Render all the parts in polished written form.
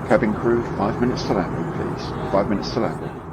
Cabin crew, 5 minutes to landing, please. 5 minutes to landing.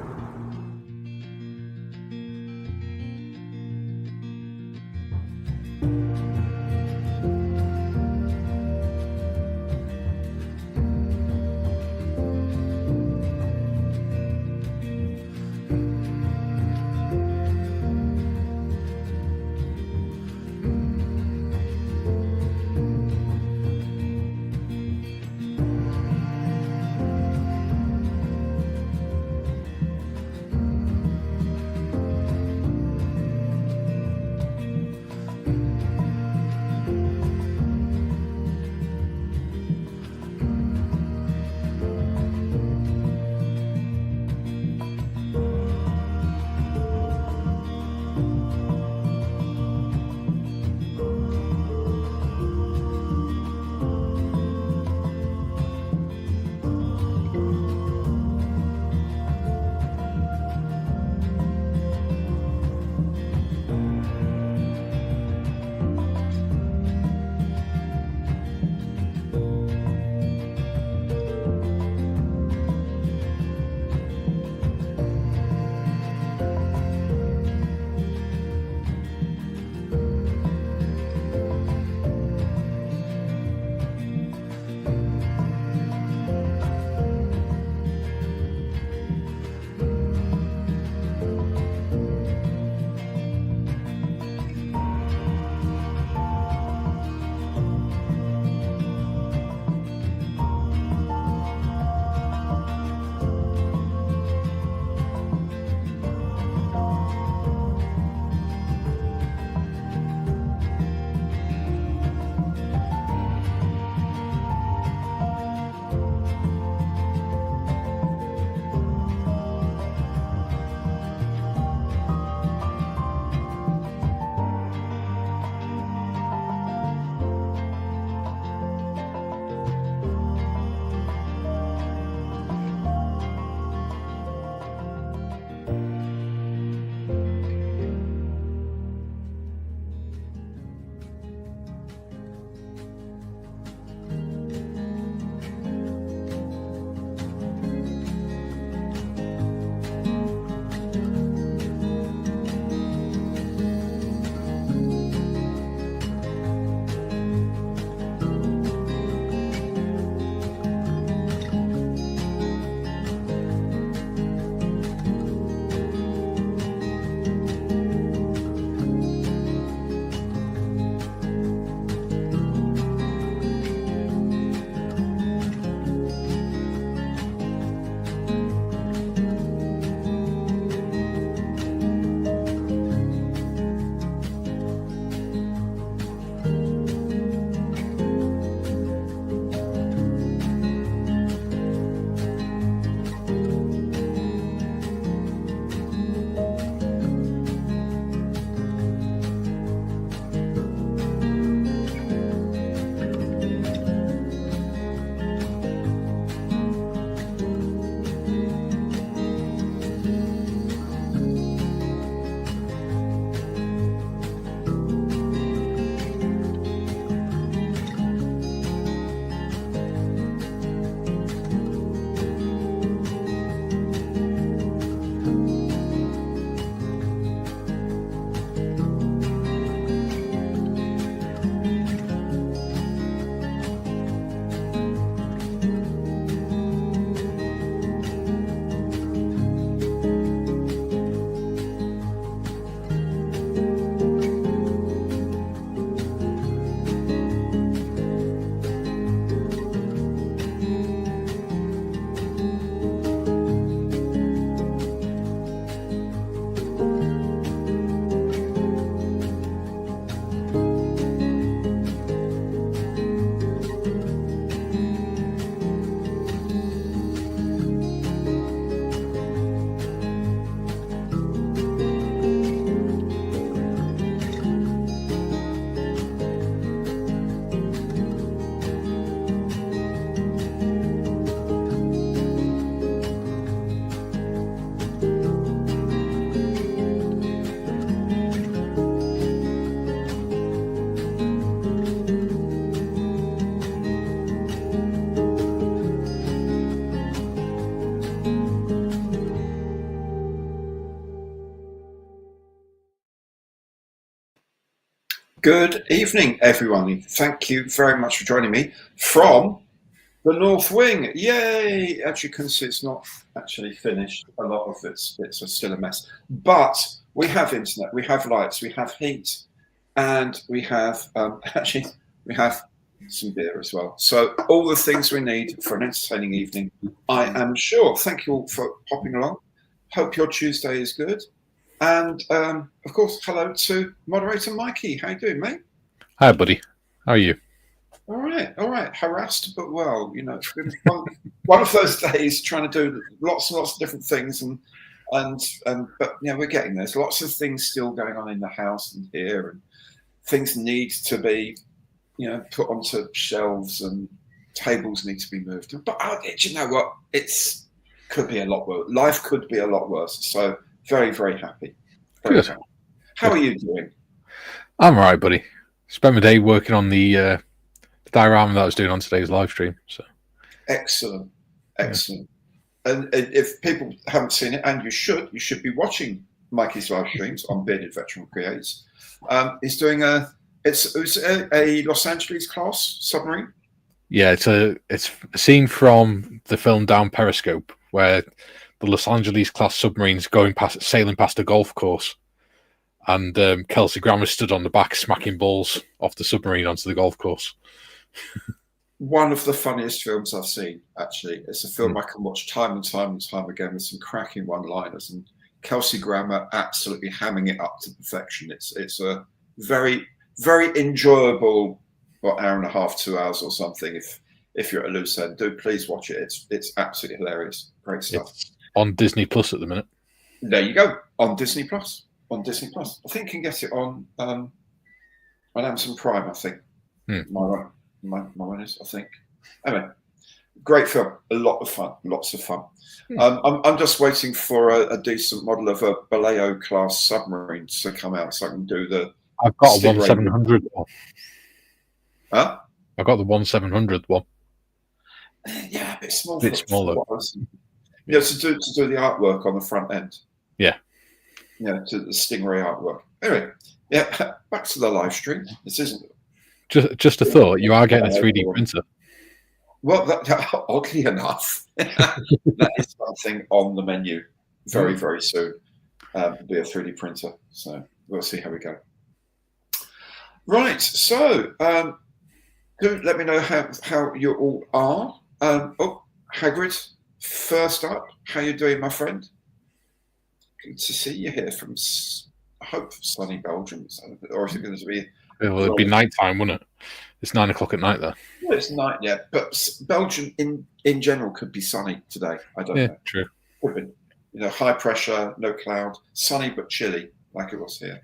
Good evening, everyone. Thank you very much for joining me from the North Wing. Yay! As you can see, it's not actually finished. A lot of its bits are still a mess. But we have internet, we have lights, we have heat, and we have, we have some beer as well. So all the things we need for an entertaining evening, I am sure. Thank you all for popping along. Hope your Tuesday is good. And, of course, hello to Moderator Mikey. How you doing, mate? Hi, buddy. How are you? All right. Harassed but well. You know, it's been one of those days trying to do lots and lots of different things, but yeah, we're getting there. There's lots of things still going on in the house and here, and things need to be, put onto shelves, and tables need to be moved. But you know what? Could be a lot worse. Life could be a lot worse. So. Very, very happy. Good. Happy. How are you doing? I'm all right, buddy. Spent my day working on the diorama that I was doing on today's live stream. So excellent. And if people haven't seen it, and you should be watching Mikey's live streams on Bearded Veteran Creates. He's doing a Los Angeles class submarine. Yeah, it's a scene from the film Down Periscope where the Los Angeles class submarines sailing past a golf course, and Kelsey Grammer stood on the back smacking balls off the submarine onto the golf course. One of the funniest films I've seen, actually. It's a film I can watch time and time again with some cracking one-liners, and Kelsey Grammer absolutely hamming it up to perfection. It's a very, very enjoyable hour and a half, 2 hours or something. If you're at a loose end, do please watch it. It's absolutely hilarious. Great stuff. It's on Disney Plus at the minute. There you go. On Disney Plus. I think you can get it on Amazon Prime, I think. My one is, I think. Anyway, great film. A lot of fun. Lots of fun. I'm just waiting for a decent model of a Baleo class submarine to come out so I can do the. I've got a 1700 one. Huh? I've got the 1700 one. Yeah, a bit small. Smaller. Yeah, to do the artwork on the front end. Yeah. Yeah, to the Stingray artwork. Anyway, yeah, back to the live stream. This isn't. Just a thought. You are getting a 3D printer. Well, oddly enough, that is something on the menu very, very soon. Be a 3D printer. So we'll see how we go. Right. So, do let me know how you all are. Hagrid. First up, how you doing, my friend? Good to see you here from, I hope, sunny Belgium. Or is it going to be? Well, it'd be night time, wouldn't it? It's 9 o'clock at night there. Well, it's night, yeah. But Belgium in general could be sunny today. I don't know. Yeah, true. Could be. High pressure, no cloud, sunny but chilly, like it was here.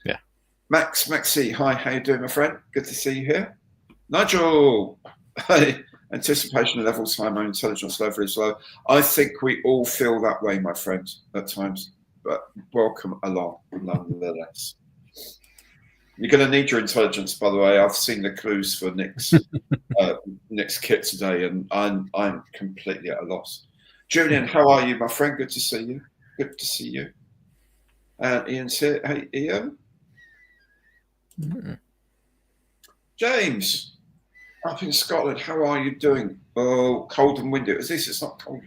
Yeah. Maxie, hi, how you doing, my friend? Good to see you here. Nigel, hey. Anticipation levels high, my intelligence level is low. I think we all feel that way, my friend, at times. But welcome along, nonetheless. You're going to need your intelligence, by the way. I've seen the clues for Nick's kit today, and I'm completely at a loss. Julian, how are you, my friend? Good to see you. Good to see you. And Ian's here. Hey, Ian. James. Up in Scotland, how are you doing? Oh, cold and windy. It's not cold.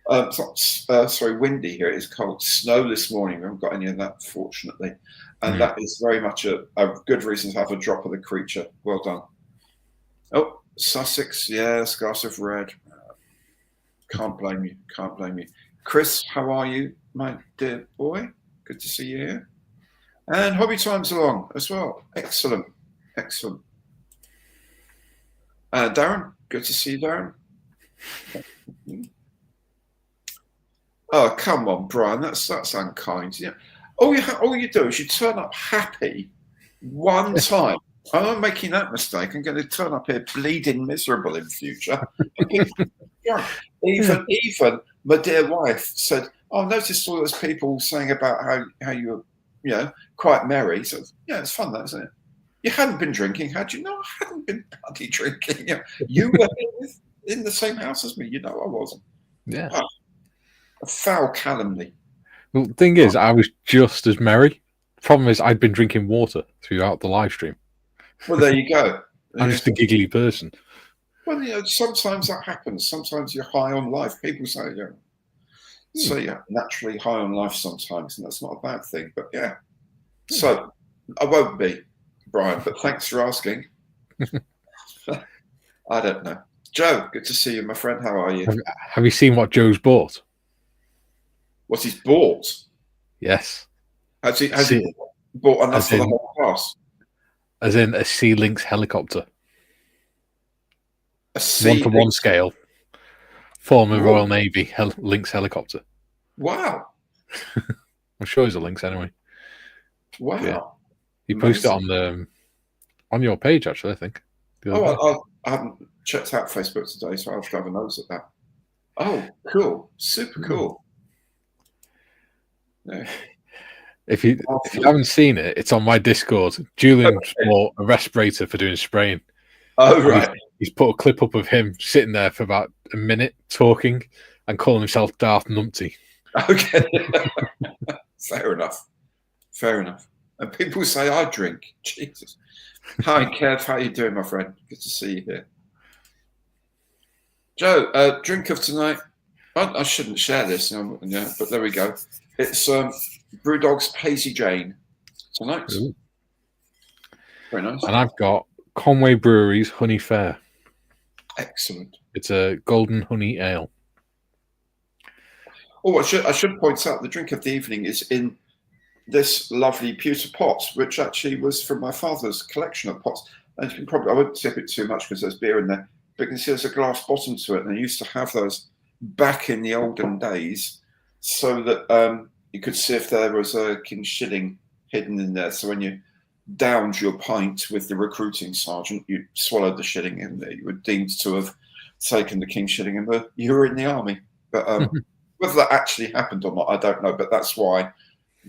It's not, windy here. It's cold. Snow this morning. We haven't got any of that, fortunately. And that is very much a good reason to have a drop of the creature. Well done. Oh, Sussex. Yes, glass of red. Can't blame you. Chris, how are you, my dear boy? Good to see you here. And Hobby Time's along as well. Excellent. Darren, good to see you, Darren. Oh, come on, Brian, that's unkind. Yeah. All you do is you turn up happy one time. I'm not making that mistake. I'm going to turn up here bleeding miserable in future. Even my dear wife said, I noticed all those people saying about how you were, quite merry. So yeah, it's fun, that, isn't it? You hadn't been drinking, had you? No, I hadn't been bloody drinking. You were in the same house as me. I wasn't. Yeah. A foul calumny. Well, the thing is, I was just as merry problem is I'd been drinking water throughout the live stream. Well, there you go. I'm just a giggly person. Well, sometimes that happens. Sometimes you're high on life. People say, so yeah, naturally high on life sometimes, and that's not a bad thing. But yeah, so I won't be, Brian. But thanks for asking. I don't know, Joe. Good to see you, my friend. How are you? Have you seen what Joe's bought? What he's bought? Yes. Has he bought enough for the whole class? As in a Sea Lynx helicopter. A Sea 1-to-1 scale. Former Royal Navy Lynx helicopter. Wow. I'm sure it's a Lynx anyway. Wow. Yeah. You posted it on your page, actually, I think. I haven't checked out Facebook today, so I'll have to have a nose at that. Oh, cool. Super cool. Yeah. If you haven't seen it, it's on my Discord. Julian bought a respirator for doing spraying. Oh, right. He's put a clip up of him sitting there for about a minute talking and calling himself Darth Numpty. Okay. Fair enough. And people say I drink. Jesus. Hi, Kev. How you doing, my friend? Good to see you here. Joe, drink of tonight. I shouldn't share this, but there we go. It's Brewdog's Hazy Jane tonight. Ooh. Very nice. And I've got Conway Brewery's Honey Fair. Excellent. It's a golden honey ale. Oh, I should point out the drink of the evening is in this lovely pewter pot, which actually was from my father's collection of pots. And you can I won't tip it too much because there's beer in there, but you can see there's a glass bottom to it. And they used to have those back in the olden days so that you could see if there was a King Shilling hidden in there. So when you downed your pint with the recruiting sergeant, you swallowed the shilling in there. You were deemed to have taken the King Shilling and you were in the army. But whether that actually happened or not, I don't know. But that's why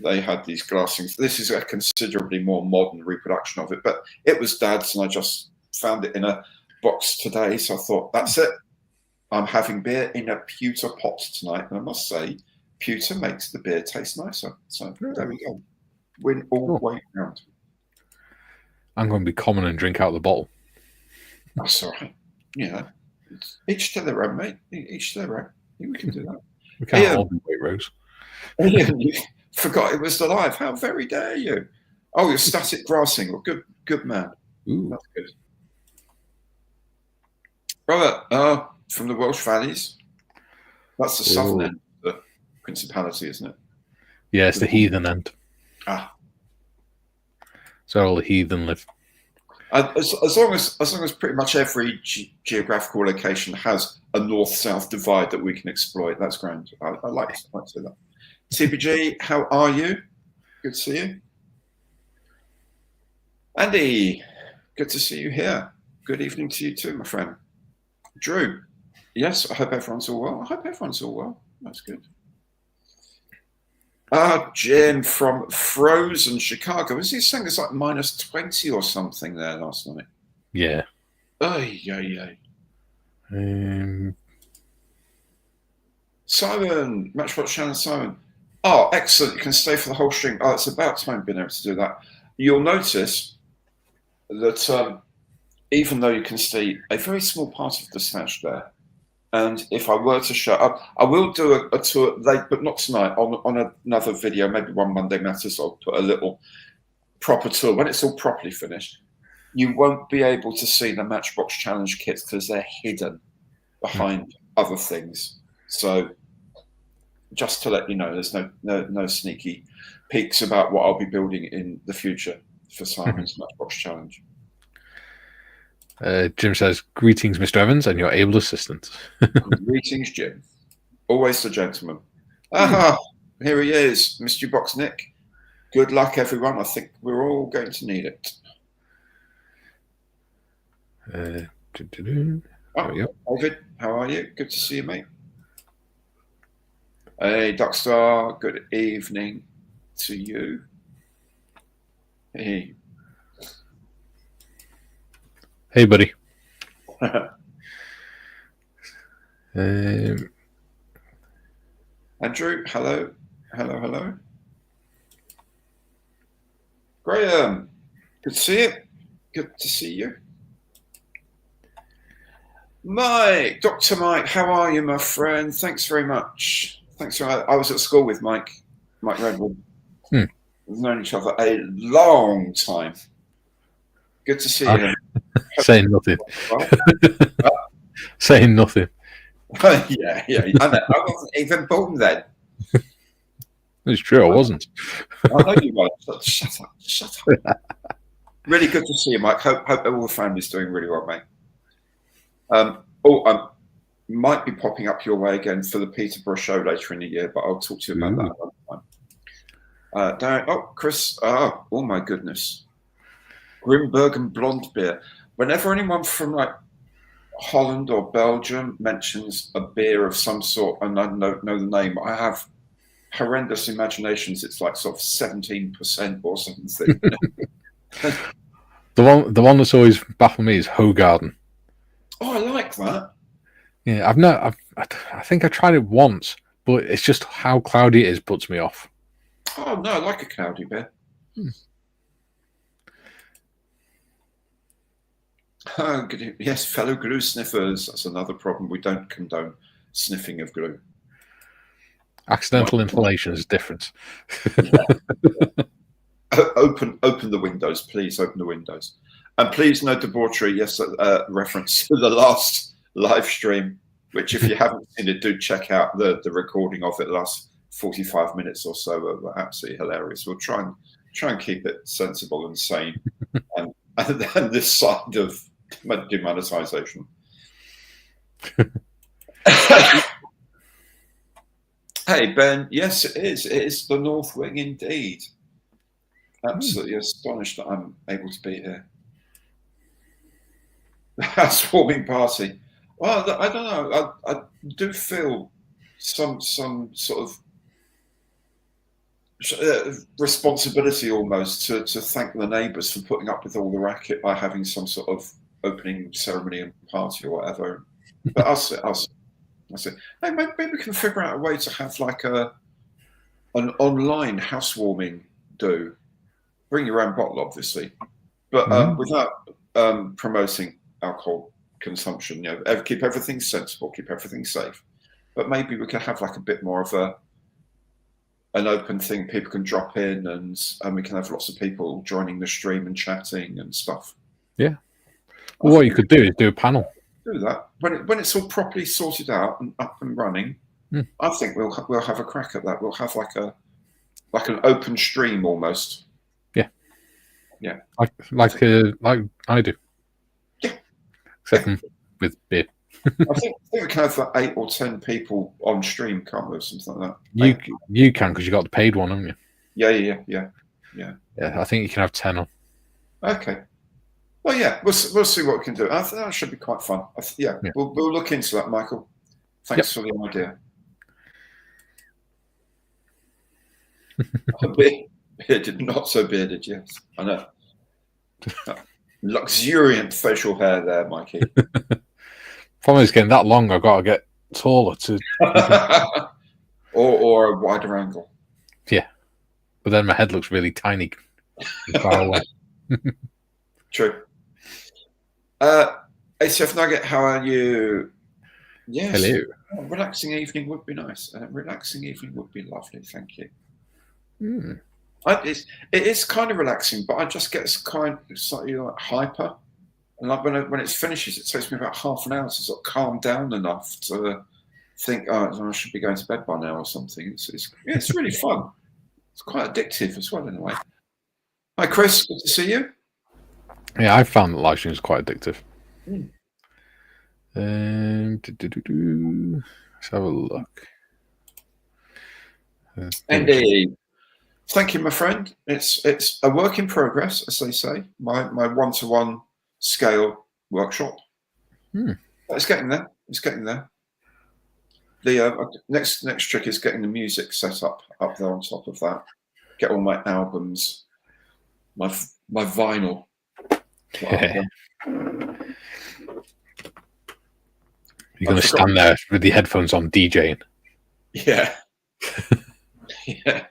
they had these glassings. This is a considerably more modern reproduction of it, but it was Dad's, and I just found it in a box today. So I thought, that's it. I'm having beer in a pewter pot tonight, and I must say, pewter makes the beer taste nicer. So there we go. Win all the way round. I'm going to be common and drink out the bottle. That's all right. Yeah. Each to their own, mate. Each to their own. We can do that. We can't all be Waitrose. You forgot it was the live. How very dare you? Oh, you're static grassing. Well, good man. Ooh. That's good. Robert, from the Welsh Valleys. That's the southern end of the Principality, isn't it? Yeah, it's the heathen end. Ah. So all the heathen live. As long as pretty much every geographical location has a north-south divide that we can exploit, that's grand. I like to say that. TPG, how are you? Good to see you. Andy, good to see you here. Good evening to you too, my friend. Drew, yes, I hope everyone's all well. I hope everyone's all well. That's good. Jim from Frozen Chicago. Was he saying it's like -20 or something there last night? Yeah. Ay. Simon, Matchbox Channel Simon. Oh, excellent. You can stay for the whole stream. Oh, it's about time being able to do that. You'll notice that even though you can see a very small part of the stage there, and if I were to shut up, I will do a tour late, but not tonight, on another video, maybe one Monday Matters. I'll put a little proper tour. When it's all properly finished, you won't be able to see the Matchbox Challenge kits because they're hidden behind other things. So just to let you know, there's no sneaky peeks about what I'll be building in the future for Simon's Matchbox Challenge. Jim says, greetings, Mr. Evans, and your able assistant. Greetings, Jim. Always the gentleman. Aha, here he is, Mystery Box Nick. Good luck, everyone. I think we're all going to need it. David, how are you? Good to see you, mate. Hey, Duckstar, good evening to you. Hey. Hey, buddy. Andrew, hello. Graham, good to see you. Good to see you. Mike, Dr. Mike, how are you, my friend? Thanks very much. Thanks very much. I was at school with Mike Redwood. We've known each other a long time. Good to see you. Saying nothing. Saying nothing. Yeah. I wasn't even born then. It's true, I wasn't. I know you weren't. Shut up. Really good to see you, Mike. Hope all the family's doing really well, mate. I might be popping up your way again for the Peterborough show later in the year, but I'll talk to you about that another time. Darren, Chris, oh my goodness. Grimberg and blonde beer. Whenever anyone from like Holland or Belgium mentions a beer of some sort and I don't know the name, I have horrendous imaginations. It's like sort of 17% or something. The one that's always baffled me is Hogarden. Oh, I like that. Yeah, I think I tried it once, but it's just how cloudy it is puts me off. Oh no, I like a cloudy beer. Oh, yes, fellow glue sniffers. That's another problem. We don't condone sniffing of glue. Accidental inhalation is different. Open the windows, please. Open the windows. And please, no debauchery. Yes, reference to the last live stream, which if you haven't seen it, do check out the recording of it. The last 45 minutes or so were absolutely hilarious. We'll try and keep it sensible and sane, and then this side of demonetization. Hey Ben, yes, it is. It is the North Wing indeed. Absolutely astonished that I'm able to be here. Swarming party. Well, I don't know. I do feel some sort of responsibility almost to thank the neighbours for putting up with all the racket by having some sort of opening ceremony and party or whatever. But I'll say, hey, maybe we can figure out a way to have like an online housewarming do. Bring your own bottle, obviously, but without promoting alcohol consumption. You know, keep everything sensible, keep everything safe. But maybe we can have like a bit more of an open thing. People can drop in, and we can have lots of people joining the stream and chatting and stuff. Yeah. Well, what you could do is do a panel. Do that when it's all properly sorted out and up and running. I think we'll have a crack at that. We'll have like an open stream almost. Yeah, like I do. Yeah, except with beer. I think we can have like 8 or 10 people on stream, can't we, or something like that? You can because you got the paid one, haven't you? Yeah. I think you can have 10 on. Okay. Well, yeah, we'll see what we can do. I think that should be quite fun. Yeah. We'll look into that, Michael. Thanks for the idea. Bearded, not so bearded, yes. I know. Luxuriant facial hair there, Mikey. Problem is getting that long, I've got to get taller to or a wider angle. Yeah. But then my head looks really tiny far away. True. ACF Nugget, how are you? Yes. Hello. A relaxing evening would be nice. A relaxing evening would be lovely, thank you. It is kind of relaxing, but I just get kind of slightly like hyper. And like when it finishes, it takes me about half an hour to sort of calm down enough to think, I should be going to bed by now or something. It's really fun. It's quite addictive as well in a way. Hi Chris, good to see you. Yeah, I found that live stream is quite addictive. Let's have a look. Indeed. Thank you, my friend. It's a work in progress, as they say. My one-to-one scale workshop. It's getting there. It's getting there. The next trick is getting the music set up there on top of that. Get all my albums, my vinyl. You're going to stand there with the headphones on DJing. Yeah. Yeah.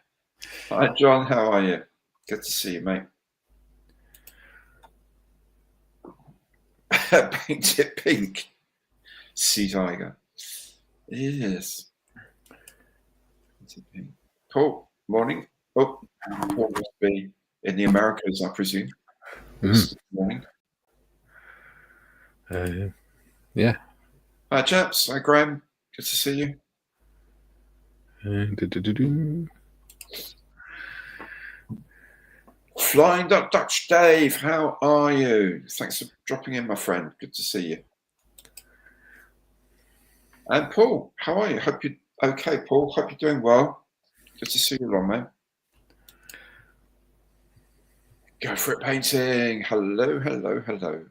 Hi, John. How are you? Good to see you, mate. Paint it pink. Sea tiger. Yes. Paint it pink. Paul, morning. Oh, Paul must be in the Americas, I presume. This morning. Yeah. Hi, chaps. Hi, Graham. Good to see you. Flying Duck Dutch Dave, how are you? Thanks for dropping in, my friend. Good to see you. And Paul, how are you? Hope you're okay, Paul. Hope you're doing well. Good to see you along, man. Go for it, painting. Hello, hello, hello.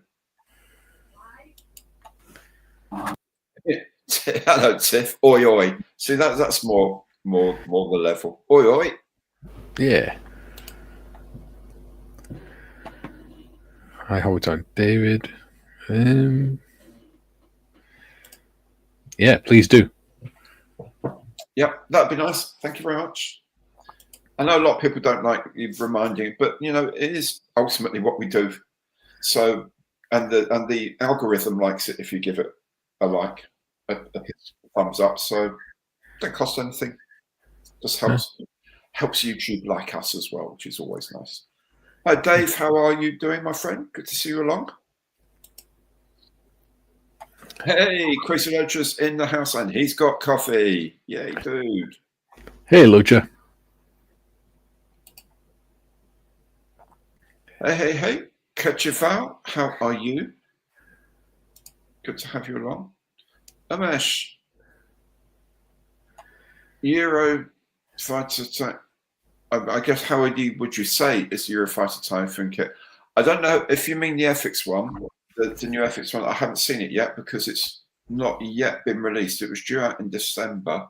Hello, Tiff. Oi, oi. See, that's more the level. Oi, oi. Yeah. Hi, how on, David? Yeah, please do. Yep, that'd be nice. Thank you very much. I know a lot of people don't like you reminding, but you know, it is ultimately what we do. So, and the algorithm likes it if you give it a like, a thumbs up. So, don't cost anything. Just helps YouTube like us as well, which is always nice. Hi, Dave. How are you doing, my friend? Good to see you along. Hey, Chris Loach's in the house, and he's got coffee. Yay, dude. Hey, Lucha. Hey. Kachival, how are you? Good to have you along. Amesh. Eurofighter. I guess how would you say is Eurofighter Typhoon kit? I don't know if you mean the FX one, the new FX one. I haven't seen it yet because it's not yet been released. It was due out in December,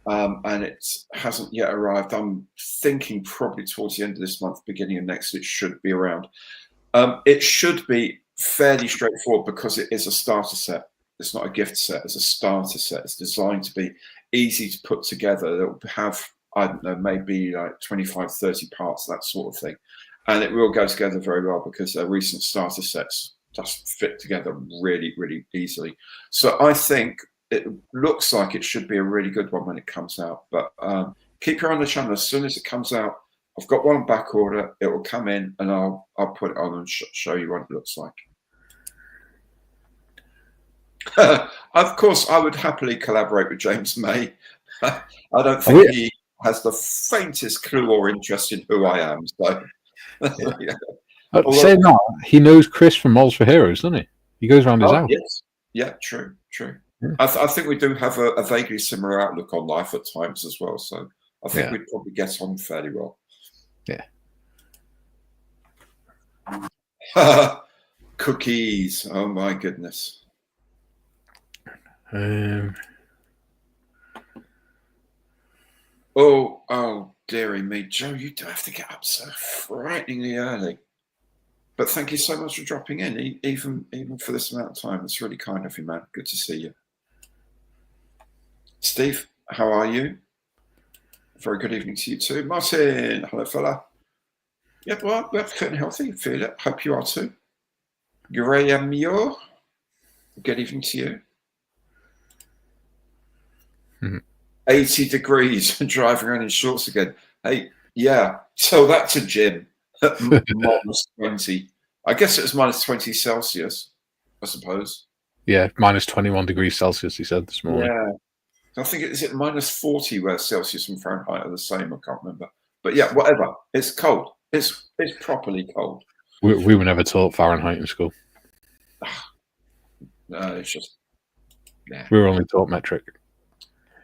and it hasn't yet arrived. I'm thinking probably towards the end of this month, beginning of next, it should be around. It should be fairly straightforward because it is a starter set. It's not a gift set. It's a starter set. It's designed to be easy to put together. It will have, I don't know, maybe like 25, 30 parts, that sort of thing. And it will go together very well because their recent starter sets just fit together really, really easily. So I think it looks like it should be a really good one when it comes out. But keep your eye on the channel. As soon as it comes out, I've got one back order. It will come in and I'll put it on and show you what it looks like. Of course, I would happily collaborate with James May. I don't think he has the faintest clue or interest in who I am. So, yeah. Say that, he knows Chris from Moles for Heroes, doesn't he? He goes around his house. Yes. Yeah, true. Yeah. I think we do have a vaguely similar outlook on life at times as well. So I think we'd probably get on fairly well. Yeah. Cookies. Oh my goodness. Oh, dearie me, Joe, you do have to get up so frighteningly early. But thank you so much for dropping in, even for this amount of time. It's really kind of you, man. Good to see you. Steve, how are you? Very good evening to you too. Martin, hello, fella. Yeah, well, we're fit and healthy. Feel it. Hope you are too. Graham Muir, good evening to you. 80 degrees and driving around in shorts again. Hey, yeah, so that's a gym. Minus 20. I guess it was minus 20 Celsius, I suppose. Yeah, minus 21 degrees Celsius, he said this morning. Yeah. I think is it minus 40 where Celsius and Fahrenheit are the same? I can't remember. But yeah, whatever. It's cold. It's properly cold. We were never taught Fahrenheit in school. No, it's just... Yeah. We were only taught metric.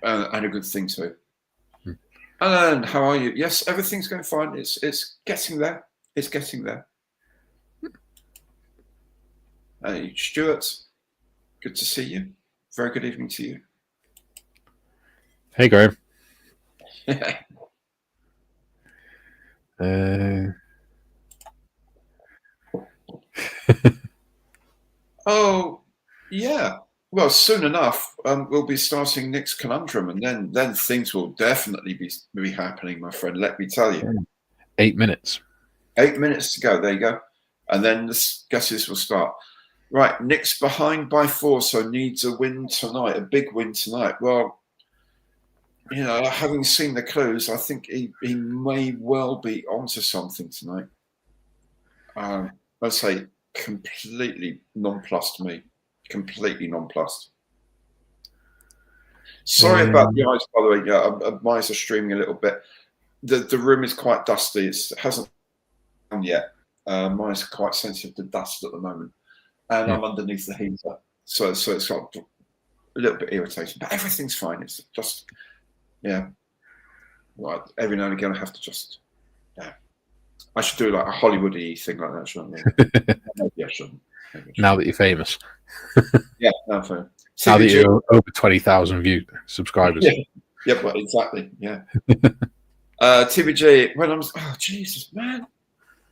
And a good thing too. Alan, how are you? Yes, everything's going fine. It's getting there. It's getting there. Hey, Stuart, good to see you. Very good evening to you. Hey, Graham. Oh, yeah. Well, soon enough, we'll be starting Nick's Conundrum, and then things will definitely be happening, my friend. Let me tell you. 8 minutes. 8 minutes to go. There you go. And then the guesses will start. Right, Nick's behind by 4, so needs a win tonight, a big win tonight. Well, you know, having seen the clues, I think he may well be onto something tonight. I'd say completely nonplussed me. Completely nonplussed. Sorry about the eyes, by the way. Yeah, my eyes are streaming a little bit. The room is quite dusty. It hasn't done yet. Mine is quite sensitive to dust at the moment. And I'm underneath the heater. So it's got a little bit irritating. But everything's fine. It's just, yeah. Well, every now and again I have to just, yeah. I should do like a Hollywood-y thing like that, shouldn't I? Maybe I shouldn't. Now that you're famous. Yeah, now for now that you're over 20,000 subscribers. Yeah, but exactly. Yeah. TBG, when oh Jesus, man,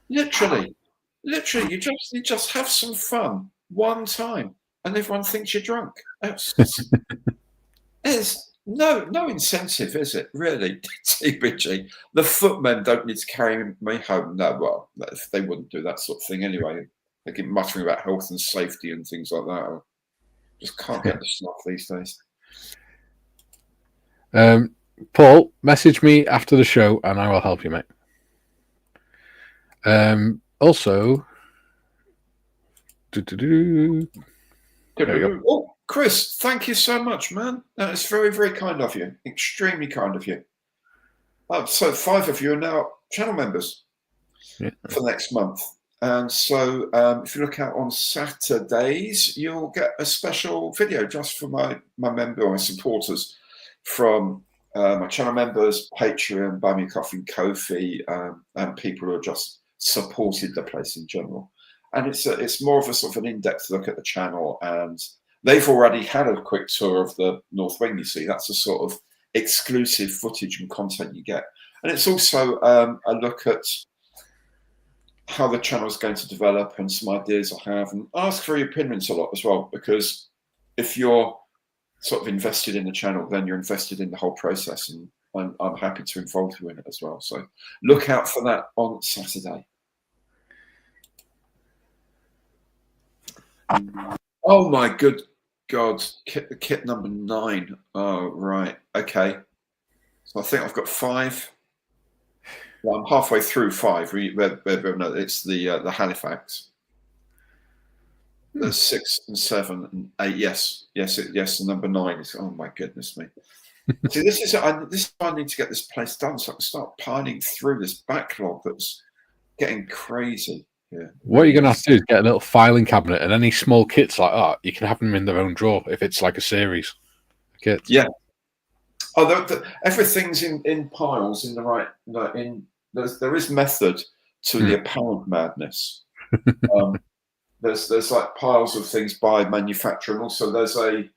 literally, you just have some fun one time, and everyone thinks you're drunk. There's no incentive, is it? Really, TBG. The footmen don't need to carry me home. No, well, they wouldn't do that sort of thing anyway. They keep muttering about health and safety and things like that. Just can't get the stuff these days. Paul, message me after the show and I will help you, mate. Also, oh, Chris, thank you so much, man. That is very, very kind of you. Extremely kind of you. So 5 of you are now channel members for next month. And so if you look out on Saturdays, you'll get a special video just for my supporters from my channel members, Patreon, Buy Me a Coffee, Ko-fi, and people who have just supported the place in general. And it's more of a sort of an in-depth look at the channel. And they've already had a quick tour of the North Wing, you see. That's the sort of exclusive footage and content you get. And it's also a look at how the channel is going to develop and some ideas I have, and ask for your opinions a lot as well, because if you're sort of invested in the channel, then you're invested in the whole process, and I'm happy to involve you in it as well. So look out for that on Saturday. Oh my good God, kit number 9. Oh, right. Okay. So I think I've got 5. Well, I'm halfway through 5. No, it's the Halifax. There's 6 and 7 and 8. Yes. And number 9 is. Oh my goodness me! See, this is I need to get this place done so I can start piling through this backlog that's getting crazy. Yeah. What you're going to have to do is get a little filing cabinet, and any small kits like that, you can have them in their own drawer if it's like a series kit. Yeah. Oh, everything's in piles in the right. There is method to the apparent madness. There's like piles of things by manufacturer, and also there's a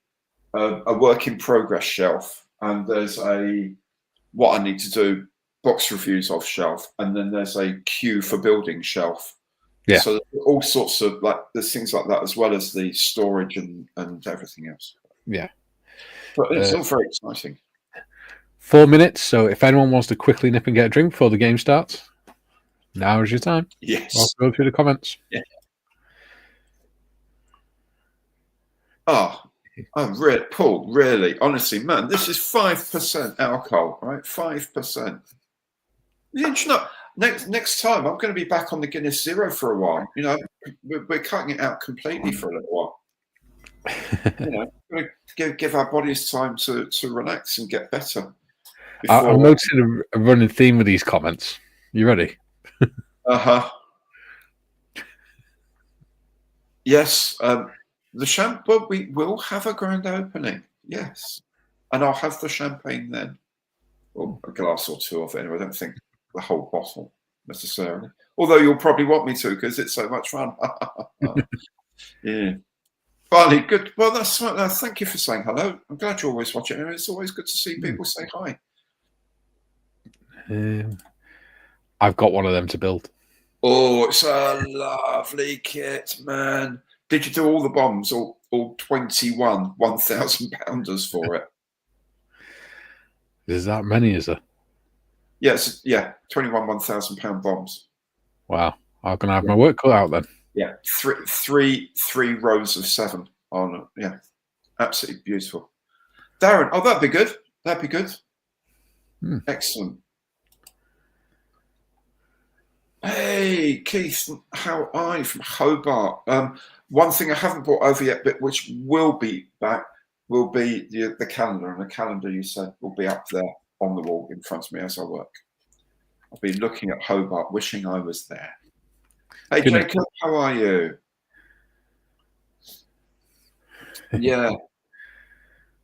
work in progress shelf, and there's a what I need to do box reviews of shelf, and then there's a queue for building shelf. Yeah. So all sorts of there's things like that, as well as the storage and everything else. Yeah. But it's all very exciting. 4 minutes, so if anyone wants to quickly nip and get a drink before the game starts, now is your time. Yes. I'll go through the comments. Yeah. Oh, really, Paul, really, honestly, man, this is 5% alcohol, right? 5%. You know, next time I'm going to be back on the Guinness Zero for a while. You know, we're cutting it out completely for a little while. You know, we're going to give our bodies time to relax and get better. I'm noticing a running theme with these comments. You ready? Yes. The champagne, we will have a grand opening. Yes. And I'll have the champagne then. Or a glass or 2 of it. Anyway, I don't think the whole bottle necessarily. Although you'll probably want me to, because it's so much fun. Yeah. Finally, good. Well, that's thank you for saying hello. I'm glad you always watch it. And it's always good to see people say hi. I've got one of them to build. Oh, it's a lovely kit, man. Did you do all the bombs, all 21 1,000-pounders for it? Is that many, is there? Yes, yeah, 21 1,000-pound bombs. Wow, I'm going to have my work cut out then. Yeah, three rows of 7 on. Yeah, absolutely beautiful. Darren, oh, that'd be good. That'd be good. Excellent. Hey, Keith, how are you from Hobart? One thing I haven't brought over yet, but which will be back, will be the calendar. And the calendar, you said, will be up there on the wall in front of me as I work. I've been looking at Hobart, wishing I was there. Hey, Good Jacob, how are you? Yeah.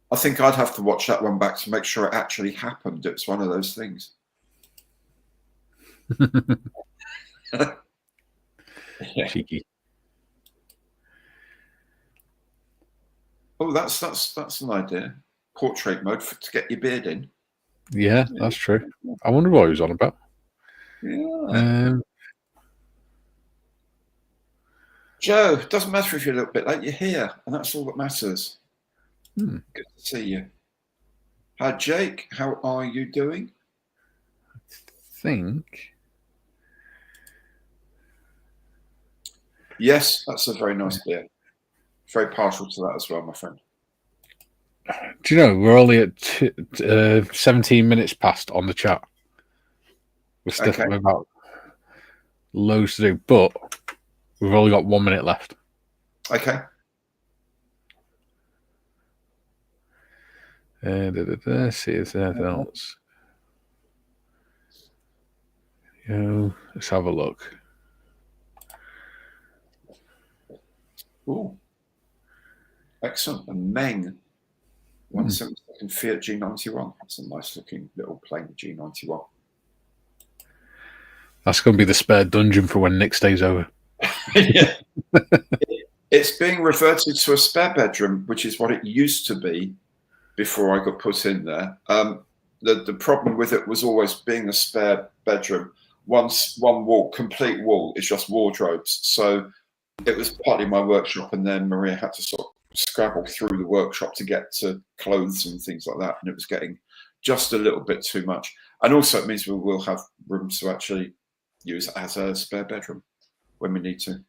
I think I'd have to watch that one back to make sure it actually happened. It's one of those things. Yeah. Cheeky. Oh, that's an idea. Portrait mode to get your beard in. Yeah, that's true. I wonder what he was on about. Yeah. Joe, doesn't matter if you're a little bit late, you're here, and that's all that matters. Good to see you. Hi, Jake. How are you doing? I think. Yes, that's a very nice beer. Very partial to that as well, my friend. Do you know we're only at 17 minutes past on the chat? We're still about loads to do, but we've only got 1 minute left. Okay. See if there's anything else. Let's have a look. Ooh. Excellent. A Meng 172nd Fiat G91. That's a nice looking little plain G91. That's going to be the spare dungeon for when Nick stays over. Yeah. It's being reverted to a spare bedroom, which is what it used to be before I got put in there. The problem with it was always being a spare bedroom. One wall, complete wall, is just wardrobes. So it was partly my workshop, and then Maria had to sort of scrabble through the workshop to get to clothes and things like that, and it was getting just a little bit too much. And also it means we will have rooms to actually use as a spare bedroom when we need to.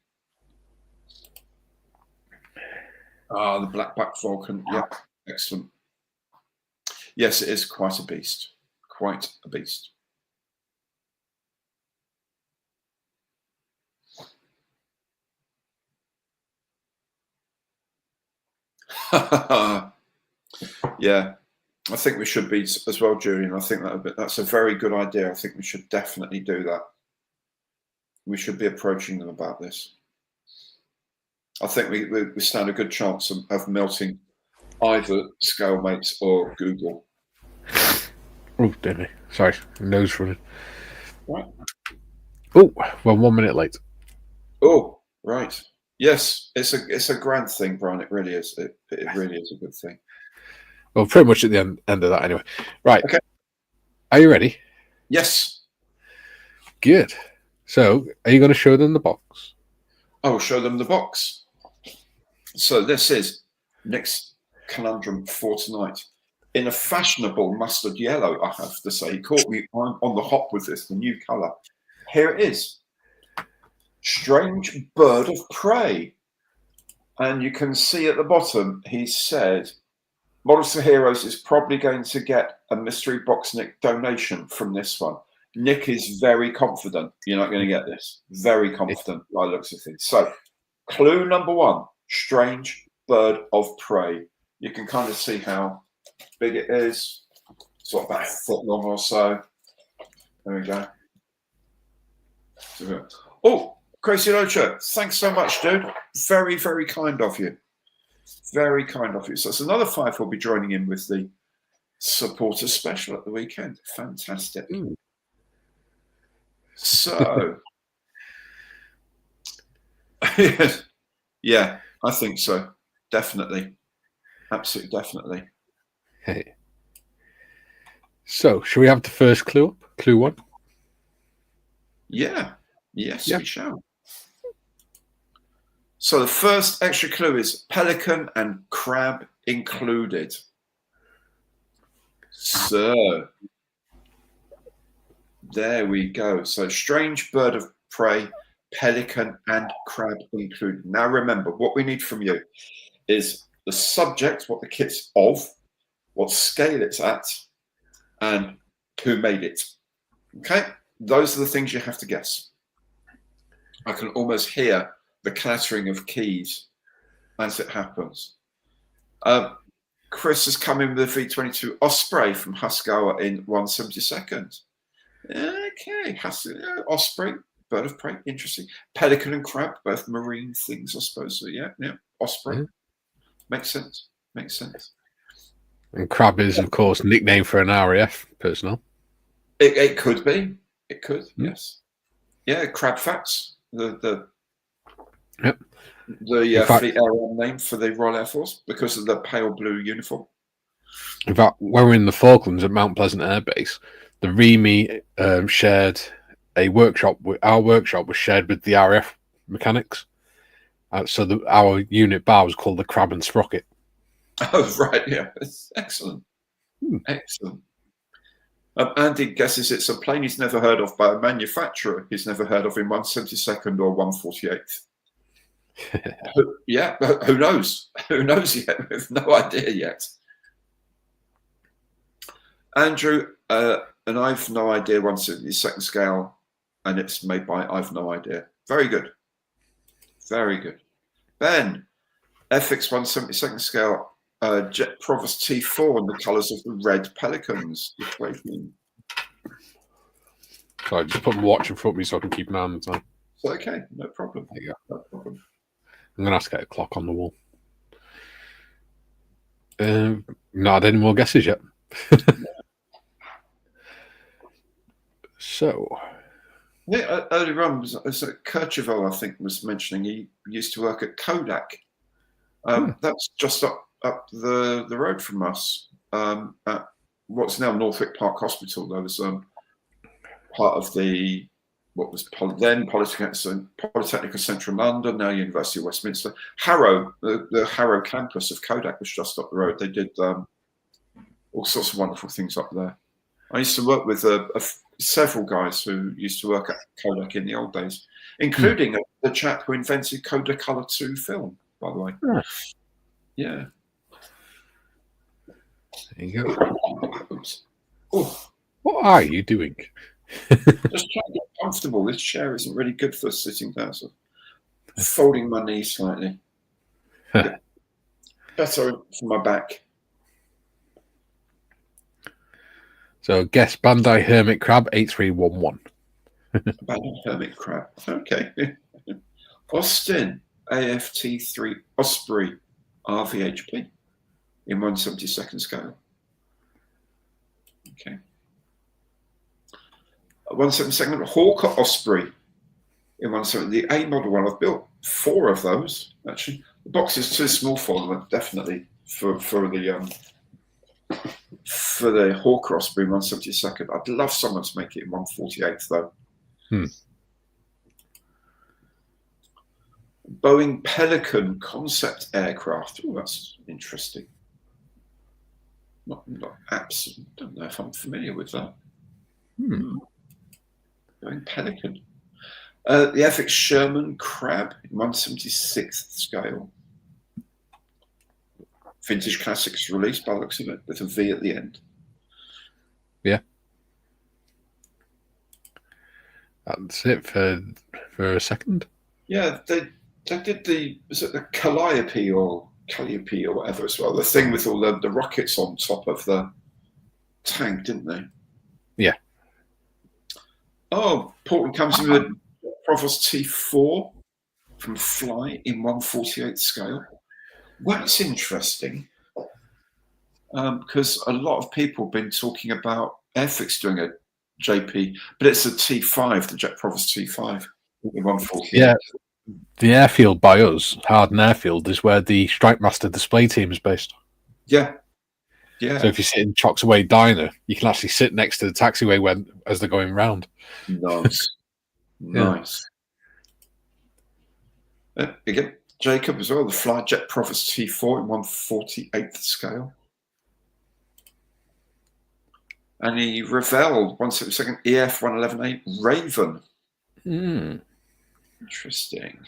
Ah, the Black Vulcan. Yeah, excellent. Yes, it is quite a beast. Quite a beast. Yeah, I think we should be as well, Julian. I think that's a very good idea. I think we should definitely do that. We should be approaching them about this. I think we stand a good chance of melting either Scalemates or Google. Oh, did I? Sorry, nose running. Right. Oh, well, 1 minute late. Oh, right. Yes, it's a grand thing, Brian. It really is. It really is a good thing. Well, pretty much at the end of that anyway. Right. Okay. Are you ready? Yes. Good. So, are you going to show them the box? I will show them the box. So this is Nick's Conundrum for tonight. In a fashionable mustard yellow, I have to say. He caught me on the hop with this, the new colour. Here it is. Strange Bird of Prey. And you can see at the bottom, he said, Models for Heroes is probably going to get a mystery box Nick donation from this one. Nick is very confident you're not going to get this. Very confident by the looks of things. So, clue number 1, Strange Bird of Prey. You can kind of see how big it is. Sort of about a foot long or so. There we go. Oh, Crazy Locher, thanks so much, dude. Very, very kind of you. Very kind of you. So it's another 5 who'll be joining in with the supporter special at the weekend. Fantastic. So, yeah, I think so. Definitely. Absolutely, definitely. Hey. So, should we have the first clue up? Clue 1? Yeah. Yes, we shall. So the first extra clue is pelican and crab included. So there we go. So Strange Bird of Prey, pelican, and crab included. Now remember, what we need from you is the subject, what the kit's of, what scale it's at, and who made it. Okay? Those are the things you have to guess. I can almost hear the clattering of keys as it happens. Chris has come in with a V22 Osprey from Huskawa in 1/72. Okay, Osprey, bird of prey, interesting. Pelican and crab, both marine things, I suppose. So yeah, Osprey. Makes sense. Makes sense. And crab is, of course, nickname for an RAF personnel. It could be. It could, yes. Yeah, crab facts. The Fleet Air name for the Royal Air Force because of the pale blue uniform. In fact, when we were in the Falklands at Mount Pleasant Air Base, the REME shared a workshop. Our workshop was shared with the RAF mechanics. So our unit bar was called the Crab and Sprocket. Oh, right, yeah. It's excellent. Excellent. Andy guesses it's a plane he's never heard of by a manufacturer he's never heard of in 1/72 or 1/48. Yeah, who knows? Who knows yet? We have no idea yet. Andrew, and I've no idea 1/72 scale, and it's made by I've no idea. Very good. Very good. Ben, FX 1/72 scale, Jet Provost T4 in the colours of the red Pelicans. Sorry, just put my watch in front of me so I can keep an eye on the time. So, okay, no problem. There you go. No problem. I'm going to have to get a clock on the wall. Not had any more guesses yet. So, yeah, earlier on, Kirchhoff, I think, was mentioning he used to work at Kodak. That's just up the road from us at what's now Northwick Park Hospital. There was part of what was then Polytechnic of Central London, now University of Westminster. Harrow, the Harrow campus of Kodak was just up the road. They did all sorts of wonderful things up there. I used to work with several guys who used to work at Kodak in the old days, including the chap who invented Kodacolor 2 film, by the way. Yeah. There you go. Oops. Oh. What are you doing? Just trying to get comfortable. This chair isn't really good for sitting down, so folding my knees slightly. Better for my back. So guess Bandai Hermit Crab 8311. Bandai Hermit Crab. Okay. Austin AFT3 Osprey RVHP in 1/72 scale. Okay. 1/72 Hawker Osprey in 1/7. The A model one. I've built 4 of those actually. The box is too small for them, definitely for the Hawker Osprey 1/72. I'd love someone to make it in 1/48 though. Boeing Pelican concept aircraft. Oh, that's interesting. Not absolutely. Don't know if I'm familiar with that. Boeing Pelican. The FX Sherman Crab, 1/76 scale. Vintage Classics released by the looks of it, with a V at the end. Yeah. That's it for a second. Yeah, they did was it the Calliope or whatever as well? The thing with all the rockets on top of the tank, didn't they? Yeah. Oh, Portland comes in with Provost T4 from Fly in 1/48 scale. Well, that's interesting because a lot of people have been talking about Airfix doing a JP, but it's a T5, the Jet Provost T5 in 1/48. Yeah, the airfield by us, Harden Airfield, is where the Strike Master display team is based. Yeah. Yeah. So if you sit in Chocks Away Diner, you can actually sit next to the taxiway as they're going round. Nice. Nice. Again, Jacob as well, the Fly Jet Provost T4 in 1/48 scale. And he Revell 1/72 EF 111A Raven. Interesting.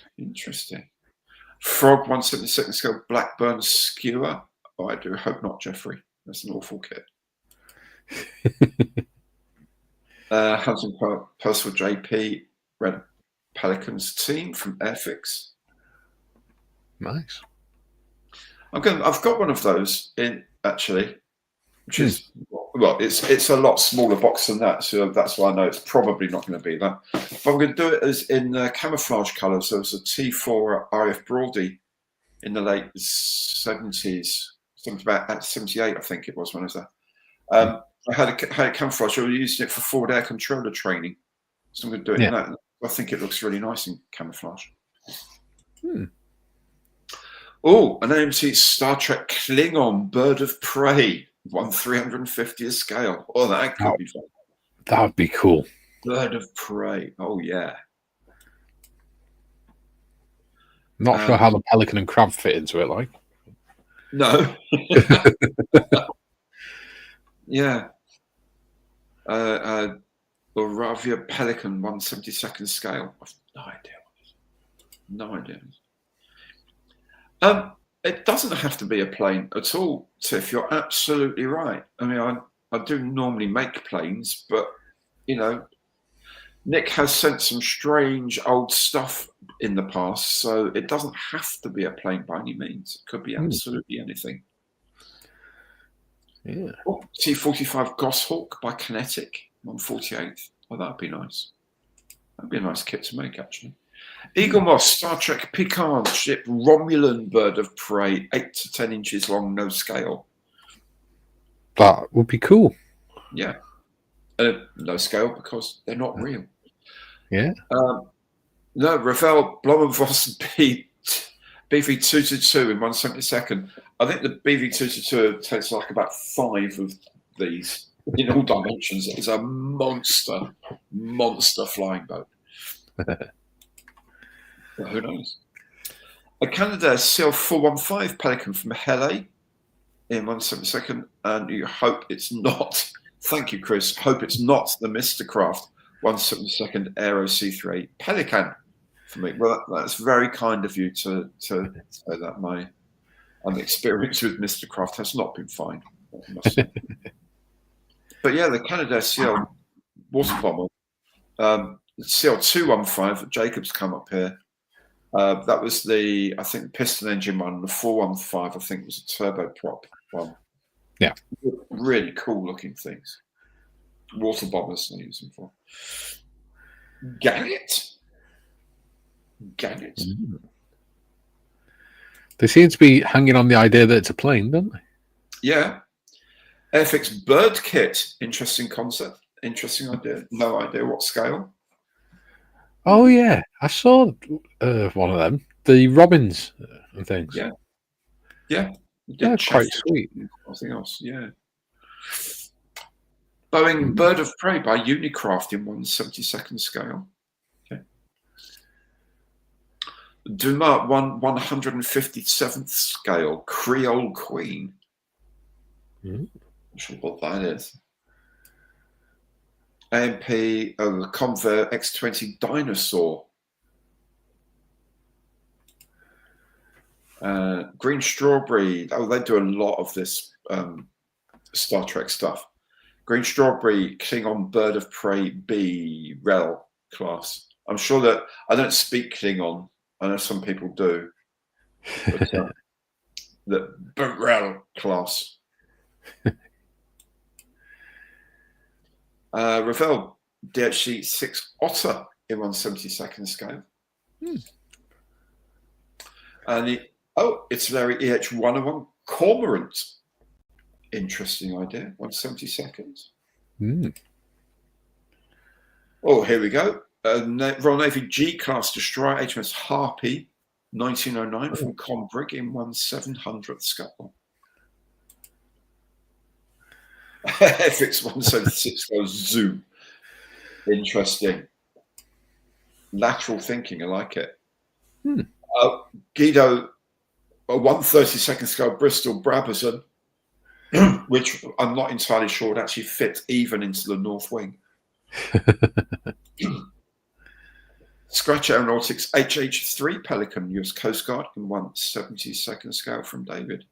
Frog 172nd scale Blackburn Skewer. Oh, I do hope not, Jeffrey. That's an awful kit. Hunting Percival JP Red Pelicans team from Airfix. Nice. I've got one of those in actually, which is well, it's a lot smaller box than that, so that's why I know it's probably not going to be that. But I'm going to do it as in camouflage colours. So it's a T4 RF Broadie in the late 70s, something about 78, I think it was when I was there. I had a camouflage. I was using it for forward air controller training, so I'm going to do it in that. I think it looks really nice in camouflage. Oh, an AMC Star Trek Klingon Bird of Prey, 1/350th scale. Oh, that could be fun. That would be cool. Bird of Prey. Oh, yeah. Not sure how the pelican and crab fit into it, like. No. Yeah. Oravia Pelican, 1/72nd scale. I've no idea what it is. No idea. It doesn't have to be a plane at all, Tiff. You're absolutely right. I mean, I do normally make planes, but, you know, Nick has sent some strange old stuff in the past, so it doesn't have to be a plane by any means. It could be absolutely anything. Yeah. Oh, T-45 Goshawk by Kinetic, 1/48. Oh, that'd be nice. That'd be a nice kit to make, actually. Eagle Moss, Star Trek Picard ship Romulan Bird of Prey, 8 to 10 inches long, no scale. That would be cool. Yeah. No scale because they're not real. Yeah. No, Ravel Blomenvoss BV222 in 1/72nd. I think the BV222 takes like about 5 of these in all dimensions. It is a monster flying boat. Well, who knows? A Canadair CL415 Pelican from Hele in 1/72nd, and you hope it's not. Thank you, Chris. Hope it's not the Mr. Craft 1/72nd Aero C38 Pelican for me. Well, that's very kind of you to say that. My experience with Mr. Craft has not been fine. But yeah, the Canadair CL water bomber, CL215 that Jacob's come up here. That was I think, piston engine one. The 415, I think, was a turboprop one. Yeah. Really cool looking things. Water bombers they use them for. Gannet. They seem to be hanging on the idea that it's a plane, don't they? Yeah. Airfix Bird Kit. Interesting concept. Interesting idea. No idea what scale. Oh, yeah. I saw one of them. The robins and things. Yeah. Yeah. They're quite sweet. Nothing else. Yeah. Boeing Bird of Prey by Unicraft in 1/72nd scale. Okay. Dumas 157th scale Creole Queen. Not sure what that is. AMP, the Convair X20 Dinosaur. Green Strawberry. Oh, they do a lot of this Star Trek stuff. Green Strawberry Klingon Bird of Prey B Rel class. I'm sure that I don't speak Klingon. I know some people do. But, the Rel class. Ravel DHC 6 Otter in 1/72nd scale. And it's Larry EH101 Cormorant. Interesting idea. 1/72nd. Oh, here we go. Royal Navy G class destroyer HMS Harpy 1909 from Combrig in 1/700th scale. FX 176 goes Zoo. Interesting. Lateral thinking. I like it. Guido, a 1/32nd scale Bristol Brabazon, which I'm not entirely sure would actually fit even into the North Wing. Scratch Aeronautics HH3 Pelican, US Coast Guard, in 1/72nd scale from David.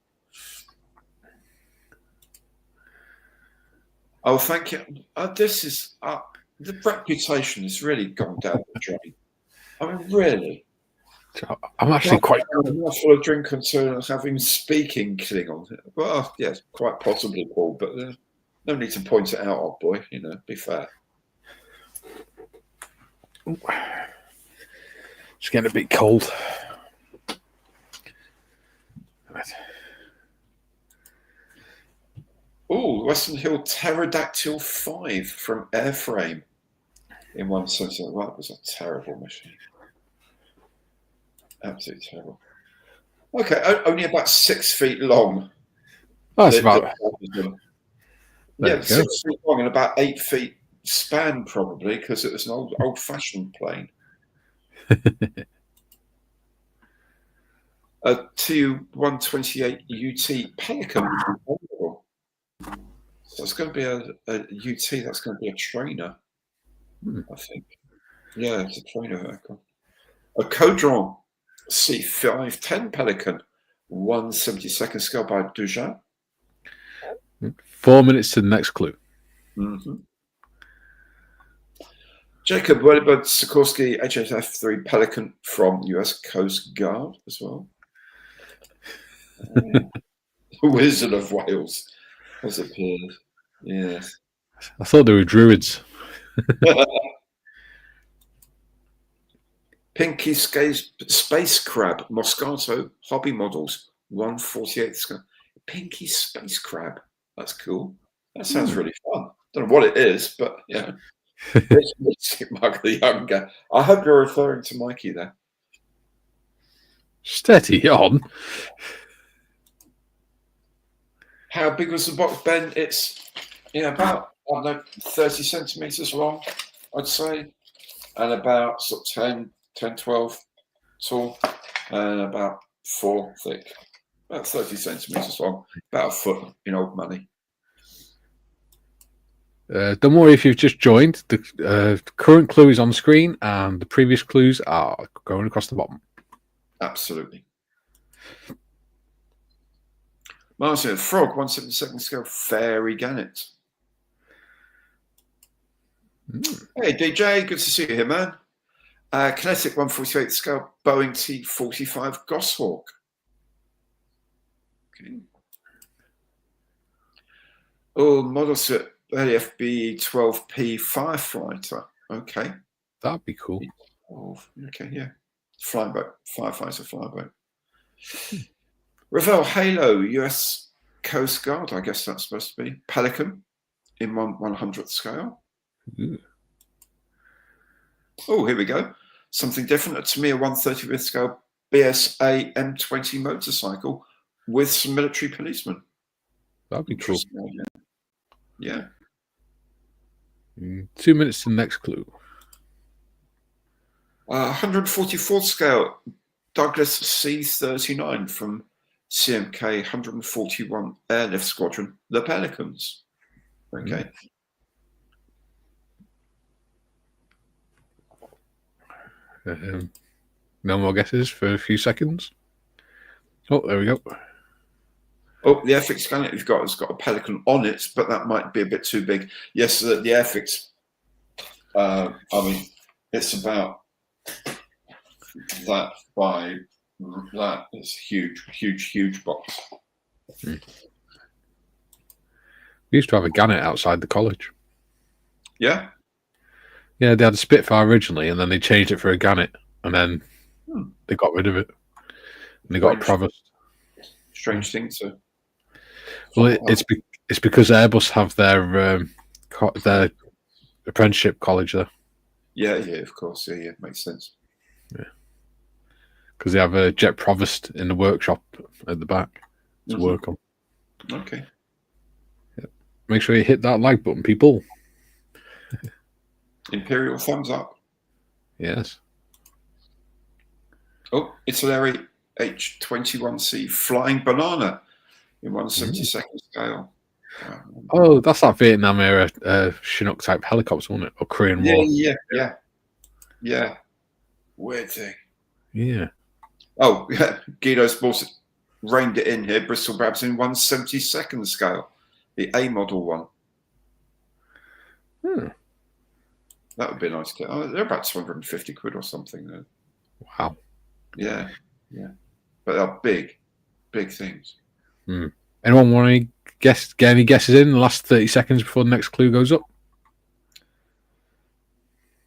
Oh, thank you. This is the reputation has really gone down the drain. I mean, really. I'm actually quite. Full of drink and so having speaking Klingon. Well, yes, quite possibly, Paul, but no need to point it out, old boy. You know, be fair. It's getting a bit cold. Right. Oh, Western Hill Pterodactyl 5 from Airframe in 1/72. Well, that was a terrible machine. Absolutely terrible. Okay, only about 6 feet long. Oh, that's about. Yeah, 6 feet long and about 8 feet span, probably, because it was an old-fashioned plane. A Tu-128 UT Pelican. So it's going to be a UT. That's going to be a trainer, I think. Yeah, it's a trainer vehicle. A Conundrum C510 Pelican, 1/72nd scale by Dujan. 4 minutes to the next clue. Jacob Welibud Sikorsky HHF3 Pelican from US Coast Guard as well. Wizard of Wales has appeared. Yes. I thought they were druids. Pinky Space Crab Moscato Hobby Models 1/48th scale. Pinky Space Crab. That's cool. That sounds really fun. Don't know what it is, but yeah. It's Mark the Younger. I hope you're referring to Mikey there. Steady on. How big was the box, Ben? It's about 30 centimeters long, I'd say, and about sort of 10, 12 tall, and about 4 thick. About 30 centimeters long, about a foot in old money. Don't worry if you've just joined. The current clue is on screen, and the previous clues are going across the bottom. Absolutely. Martin, Frog, 1/72nd scale, Fairy Gannet. Hey, DJ, good to see you here, man. Kinetic 1/48th scale, Boeing T-45 Goshawk. Okay. Oh, model set, LFB-12P Firefighter. Okay. That'd be cool. Okay, yeah. Flying boat, firefighter, flyboat. Revell Halo, US Coast Guard, I guess that's supposed to be. Pelican in 1/100th scale. Oh, here we go. Something different. A Tamiya 1/35th scale BSA M20 motorcycle with some military policemen. That'd be cool. Yeah. 2 minutes to the next clue. 144th scale Douglas C-39 from CMK 141 Airlift Squadron, the Pelicans. Okay. No more guesses for a few seconds. Oh, there we go. Oh, the Airfix scanner you've got has got a Pelican on it, but that might be a bit too big. Yes, the Airfix, I mean, it's about that by that. It's huge box. We used to have a Gannet outside the college. Yeah? Yeah, they had a Spitfire originally, and then they changed it for a Gannet, and then they got rid of it. And they got a Provost. Strange thing to... Well, it's because Airbus have their apprenticeship college there. Yeah, of course. Yeah, makes sense. Yeah. Because they have a Jet Provost in the workshop at the back to work on. Okay. Yeah. Make sure you hit that like button, people. Imperial thumbs up. Yes. Oh, Italeri H-21C Flying Banana in 1/72nd scale. Oh, that's that Vietnam era Chinook type helicopter, wasn't it? Or Korean War. Yeah. Weird thing. Yeah. Oh, yeah. Guido's bought it, reined it in here. Bristol Babs in 1/72 scale, the A model one. That would be a nice kit. Oh, they're about 250 quid or something. Though. Wow. Yeah. But they're big things. Anyone want to get any guesses in the last 30 seconds before the next clue goes up?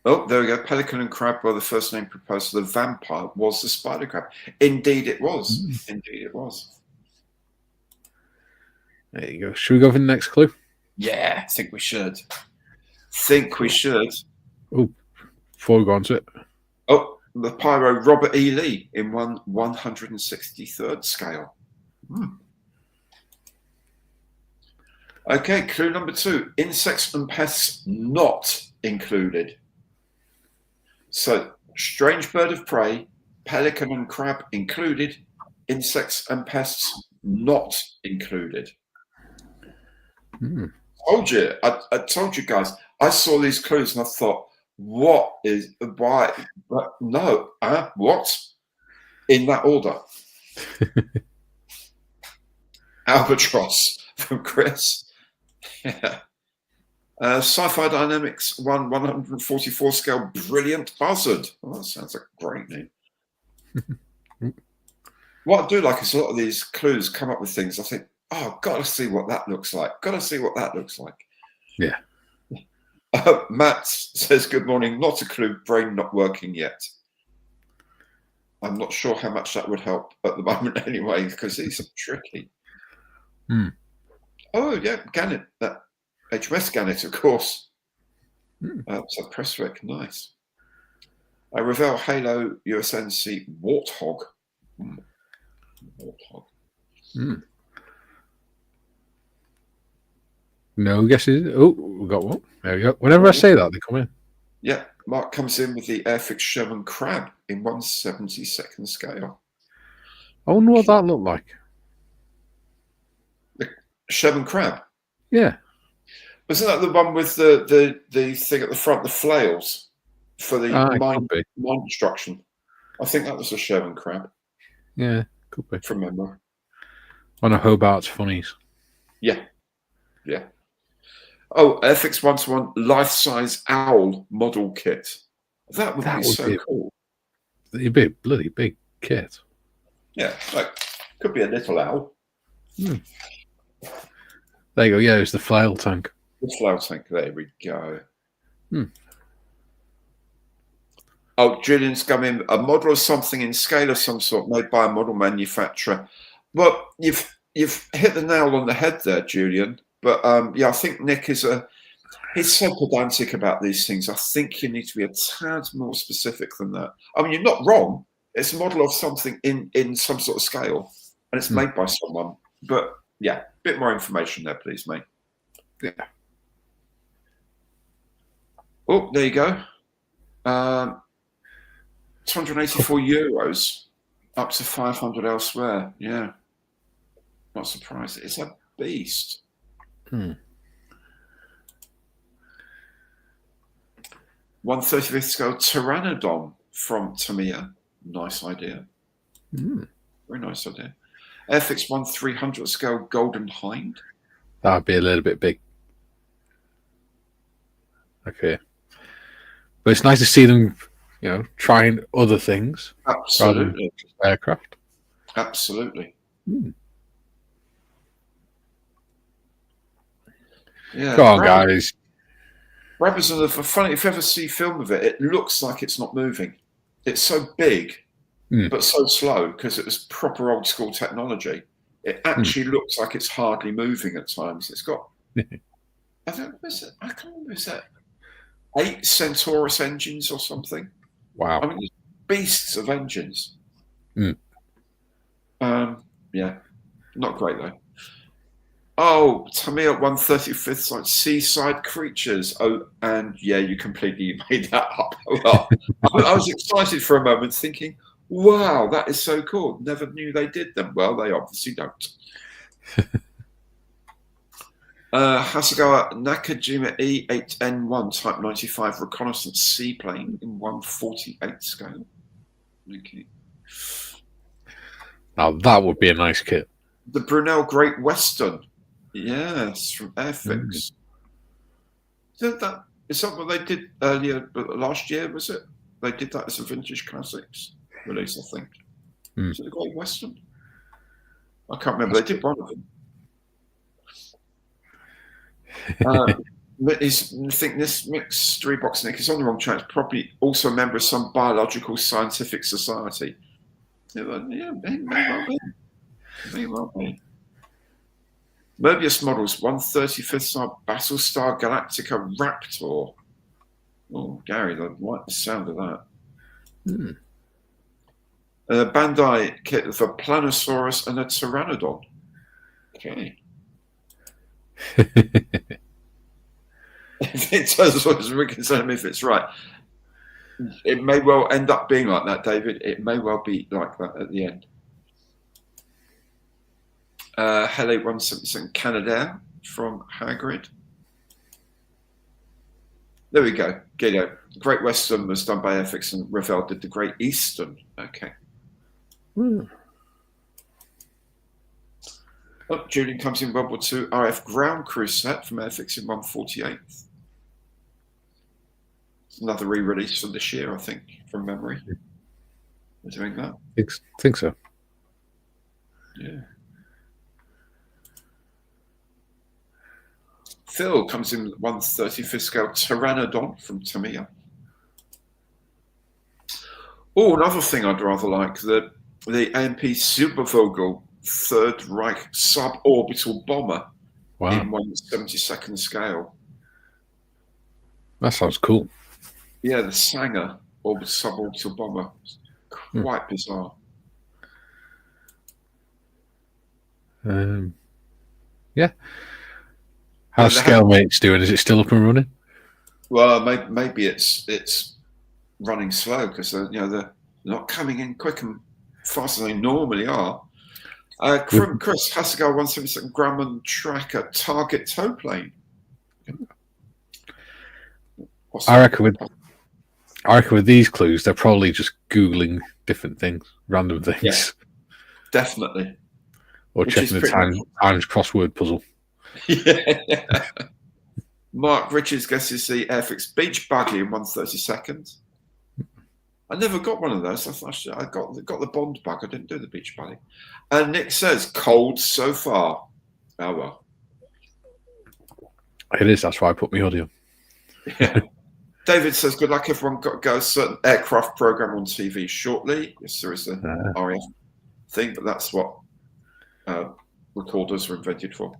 Oh, there we go. Pelican and crab were the first name proposed. So the vampire was the spider crab. Indeed it was. Indeed it was. There you go. Should we go for the next clue? Yeah, I think we should. Oh, before we go on to it. Oh, the pyro Robert E. Lee in 163rd scale. Okay, clue number 2. Insects and pests not included. So, strange bird of prey, pelican and crab included, insects and pests not included. Told you, I told you guys, I saw these clues and I thought, why? No, what? In that order. Albatross from Chris. Yeah. Sci-Fi Dynamics 144 scale Brilliant Buzzard. Oh, that sounds like a great name. What I do like is a lot of these clues come up with things. I think, oh, gotta see what that looks like. Yeah. Matt says, good morning. Not a clue. Brain not working yet. I'm not sure how much that would help at the moment anyway, because these are tricky. Oh, yeah, Gannet. That HMS Gannet, of course. So Presswick, nice. Revell Halo USNC Warthog. Warthog. No guesses. Oh, we got one. There we go. Whenever I say that, they come in. Yeah, Mark comes in with the Airfix Sherman Crab in 1/72 scale. I wonder what that looked like. The Sherman Crab? Yeah. Wasn't that the one with the thing at the front, the flails for the mine destruction? I think that was a Sherman Crab. Yeah, could be. From memory. One of Hobart's funnies. Yeah. Oh, Airfix 1-to-1 life-size owl model kit. That would be so cool. It'd be a bloody big kit. Yeah, like could be a little owl. There you go. Yeah, it's the flail tank. The flail tank. There we go. Oh, Julian's come in. A model of something in scale of some sort made by a model manufacturer. Well, you've hit the nail on the head there, Julian. But yeah, I think Nick he's so pedantic about these things. I think you need to be a tad more specific than that. I mean, you're not wrong. It's a model of something in some sort of scale, and it's made by someone. But yeah, a bit more information there, please, mate. Yeah. Oh, there you go. 284 euros, up to 500 elsewhere. Yeah, not surprised. It's a beast. 1/35 scale Pteranodon from Tamiya. Nice idea. Very nice idea. Airfix 1/300 scale Golden Hind. That would be a little bit big. Okay. But it's nice to see them, trying other things. Absolutely. Rather than aircraft. Absolutely. Yeah, go on, guys. Brabazon, funny, if you ever see film of it, it looks like it's not moving. It's so big, but so slow because it was proper old school technology. It actually looks like it's hardly moving at times. It's got, I can't remember, is that 8 Centaurus engines or something? Wow. I mean, beasts of engines. Yeah, not great though. Oh, Tamiya 1/35 like seaside creatures. Oh, and yeah, you completely made that up. Well, I was excited for a moment, thinking, "Wow, that is so cool." Never knew they did them. Well, they obviously don't. Hasegawa Nakajima E8N1 Type 95 reconnaissance seaplane in 1/48 scale. Mikey. Now that would be a nice kit. The Brunel Great Western. Yes, from Airfix. Is that what they did earlier last year, was it? They did that as a vintage classics release, I think. Was it the Great Western? I can't remember. They did one of them. I think this mystery box Nick is on the wrong track. It's probably also a member of some biological scientific society. Yeah, it may well be. May well be. Mobius models 135th star Battlestar Galactica Raptor. Oh, Gary, I like the sound of that. Bandai kit of a Planosaurus and a Pteranodon. Okay. It tells us what we can tell him if it's right. It may well end up being like that, David. It may well be like that at the end. Hele 177 Canadair from Hagrid. There we go. Guido. Great Western was done by FX and Revell did the Great Eastern. Okay. Oh, Julian comes in World War II RF Ground Crew set from Airfix in 148. It's another re-release for this year, I think, from memory. We're doing that. Think so. Yeah. Phil comes in 135th scale Pteranodon from Tamiya. Oh, another thing I'd rather like, the AMP Supervogel Third Reich suborbital bomber in 1/72nd scale. That sounds cool. Yeah, the Sanger suborbital bomber. Quite bizarre. Yeah. How's Scalemates doing? Is it still up and running? Well, maybe it's running slow because they're not coming in quick and fast as they normally are. From Chris has to go 177 Grumman tracker target tow plane. I reckon with these clues, they're probably just Googling different things, random things. Yeah, definitely. Or checking the Times crossword puzzle. Yeah. Mark Richards guesses the Airfix Beach Buggy in 1/32. I never got one of those. I got the Bond bug. I didn't do the Beach Buggy. And Nick says, cold so far. Oh, well. It is. That's why I put my hoodie on. Yeah. David says, good luck, everyone. Got to go a certain aircraft program on TV shortly. Yes, there is a RAF thing, but that's what recorders are invented for.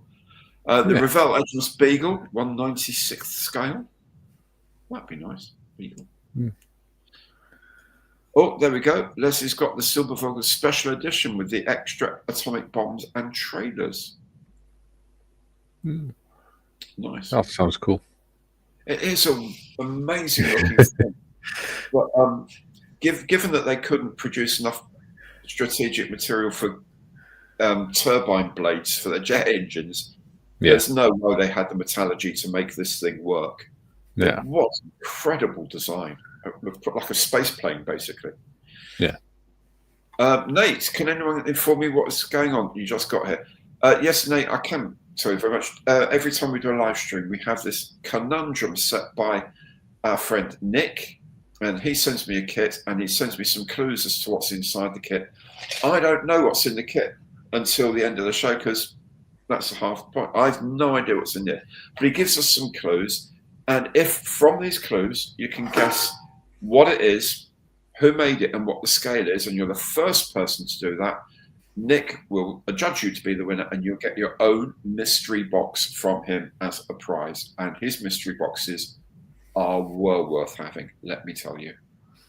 The Revell Edgeless Beagle, 1/96th scale. That'd be nice. Beagle. Oh, there we go. Leslie's got the Silbervogel Special Edition with the extra atomic bombs and trailers. Nice. That sounds cool. It is an amazing looking thing. But given that they couldn't produce enough strategic material for turbine blades for their jet engines, there's no way they had the metallurgy to make this thing work. Yeah. What incredible design. Like a space plane, basically. Yeah. Nate, can anyone inform me what's going on? You just got here. Yes, Nate, I can tell you very much. Every time we do a live stream, we have this conundrum set by our friend Nick, and he sends me a kit, and he sends me some clues as to what's inside the kit. I don't know what's in the kit until the end of the show, because that's the half point. I have no idea what's in there. But he gives us some clues, and if from these clues you can guess what it is, who made it, and what the scale is, and you're the first person to do that, Nick will adjudge you to be the winner, and you'll get your own mystery box from him as a prize. And his mystery boxes are well worth having, let me tell you.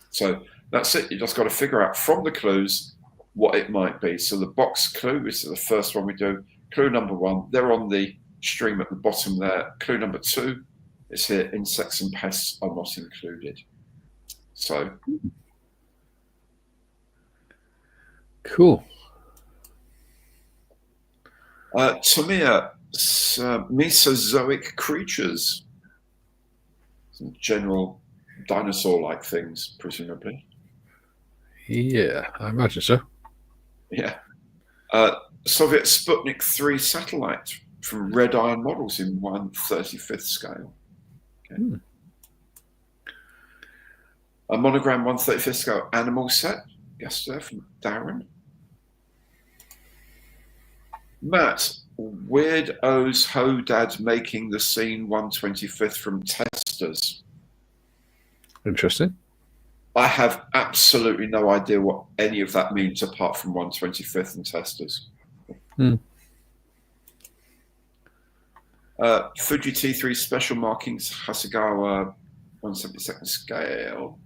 So that's it. You just got to figure out from the clues what it might be. So the box clue is the first one we do. Clue number 1, they're on the stream at the bottom there. Clue number 2 is here. Insects and pests are not included. So cool. Tamiya, Mesozoic creatures, some general dinosaur-like things, presumably. Yeah, I imagine so. Yeah. Soviet Sputnik 3 satellite from Red Iron Models in 1/35th scale. Okay. A Monogram 1/35th scale animal set yesterday from Darren. Matt, Weird O's Ho Dad making the scene 1/25th from Testers. Interesting. I have absolutely no idea what any of that means apart from 1/25th and Testers. Fuji T3 special markings, Hasegawa 1/72nd scale.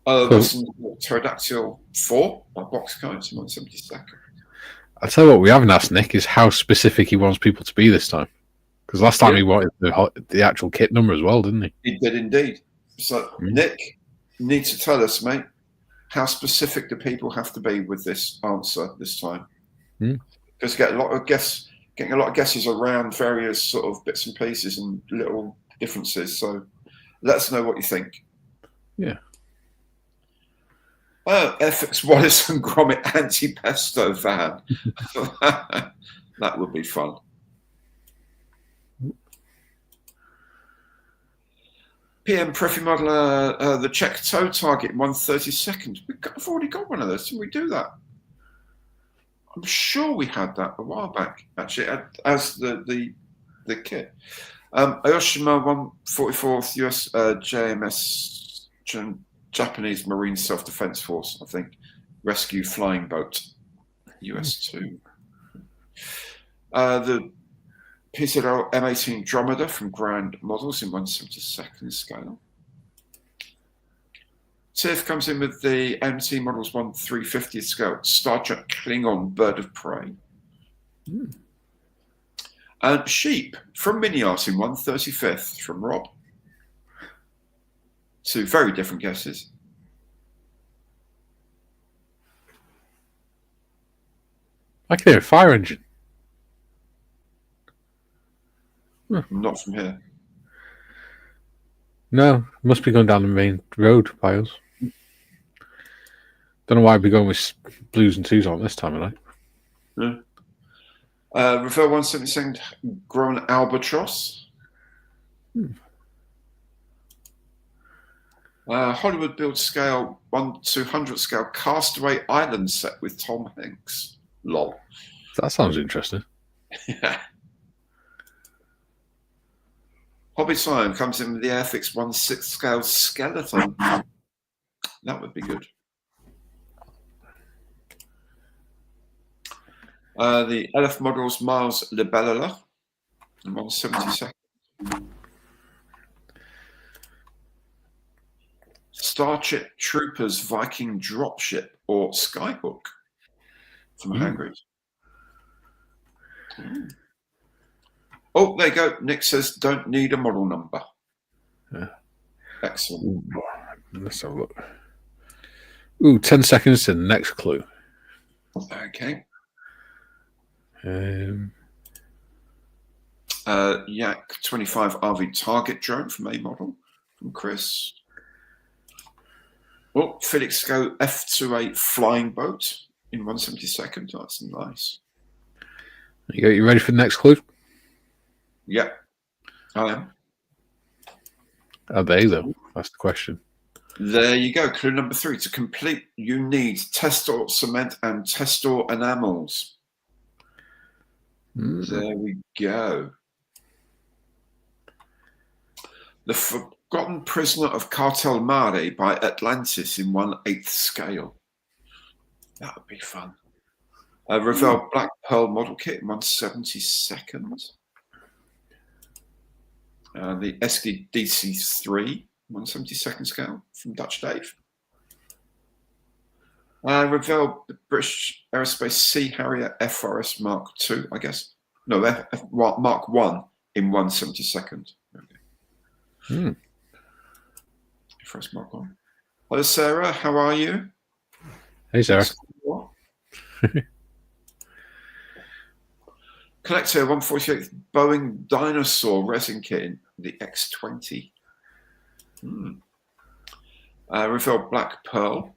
Pterodactyl 4 by box codes, 1/72nd. I'll tell you what we haven't asked Nick is how specific he wants people to be this time. Because last time he wanted the actual kit number as well, didn't he? He did indeed. So, Nick, you need to tell us, mate, how specific do people have to be with this answer this time? Because getting a lot of guesses around various sort of bits and pieces and little differences. So, let us know what you think. Yeah. FX Wallace and Gromit anti-pesto van. That would be fun. PM Prefy Modeler, the Czech toe target in 1/32nd. I've already got one of those. Didn't we do that? I'm sure we had that a while back, actually, as the kit. Aoshima 144th US JMS Japanese Marine Self-Defense Force, I think. Rescue Flying Boat, US2. The PCL M18 Dromedar from Grand Models in 1/72nd scale. TIFF comes in with the MT Models 1/350th scale Star Trek Klingon Bird of Prey. And Sheep from Mini Art in 1/35th from Rob. Two very different guesses. I can hear a fire engine. Not from here. No, must be going down the main road by us. Don't know why I'd be going with blues and twos on this time of night. Refer 1/72nd Grown Albatross. Hollywood build scale 1/200 scale Castaway Island set with Tom Hanks. Lol. That sounds interesting. Yeah. Hobby Time comes in with the Airfix 1/6 scale skeleton. That would be good. The LF Models Miles Libellula in 1/72nd. Starship Troopers Viking Dropship or Skyhook from Hangry. Oh, there you go. Nick says don't need a model number. Yeah. Excellent. Let's have a look. 10 seconds to the next clue. Okay. Yak 25 RV target drone from A model from Chris. Oh, Felix Go F28 flying boat in 1/72nd. That's nice. You ready for the next clue? Yeah, I am. Are they, though? That's the question. There you go. Clue number 3. To complete, you need Testor cement and Testor enamels. There we go. The Forgotten Prisoner of Cartel Mare by Atlantis in 1/8 scale. That would be fun. Revell Black Pearl model kit in 1/72nd. The SDC3 1/72nd scale from Dutch Dave. Revell British Aerospace Sea Harrier FRS Mark II, I guess. No, Mark 1 in 1/72nd. Okay. FRS Mark 1. Hello, Sarah. How are you? Hey, Sarah. Collector 148th Boeing Dinosaur resin kit in the X20. Reveal Black Pearl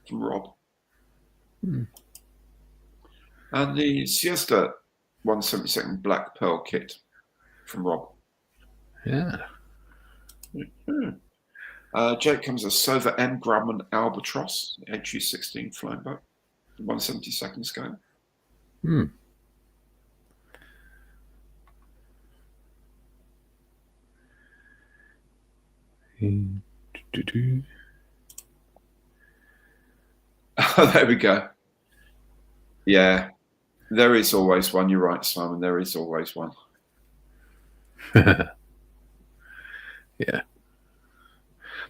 from Rob. Hmm. And the Siesta 172nd Black Pearl kit from Rob. Yeah. Jake comes a Sova M Grumman Albatross, HU16 flying boat, 172nd scale. Hmm. Oh, there we go. Yeah, there is always one. You're right, Simon. There is always one. Yeah.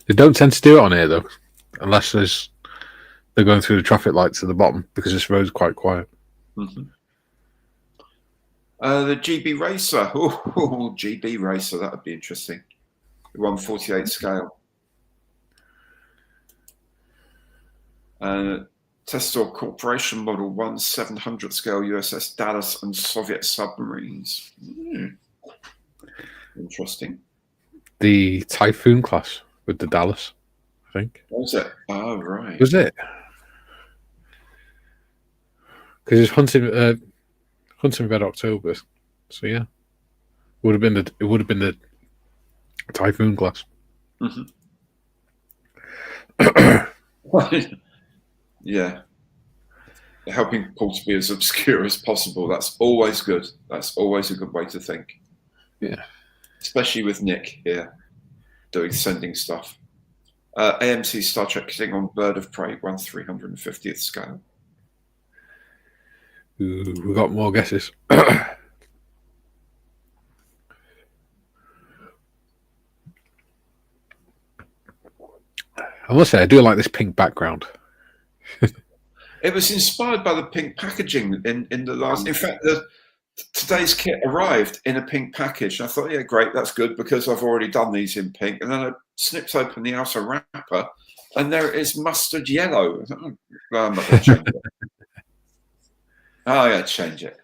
They don't tend to do it on here though, unless they're going through the traffic lights at the bottom because this road's quite quiet. Mm-hmm. The GB Racer. Oh, GB Racer. That would be interesting. 148 scale. Testor Corporation Model 1700 scale USS Dallas and Soviet submarines. Interesting. The Typhoon class with the Dallas, I think. Was it? Oh, right. Was it? Because it's hunting Red October, so yeah, it would have been the Typhoon class. Mm-hmm. Yeah. Helping Paul to be as obscure as possible. That's always good. That's always a good way to think. Yeah. Especially with Nick here sending stuff. AMC Star Trek sitting on Bird of Prey 1/350th scale. Ooh, we got more guesses. I must say, I do like this pink background. It was inspired by the pink packaging in the last. In fact, today's kit arrived in a pink package. I thought, yeah, great, that's good because I've already done these in pink. And then I snipped open the outer wrapper, and there it is, mustard yellow. I thought, oh, well, I'm not going to change it. Oh, yeah, change it.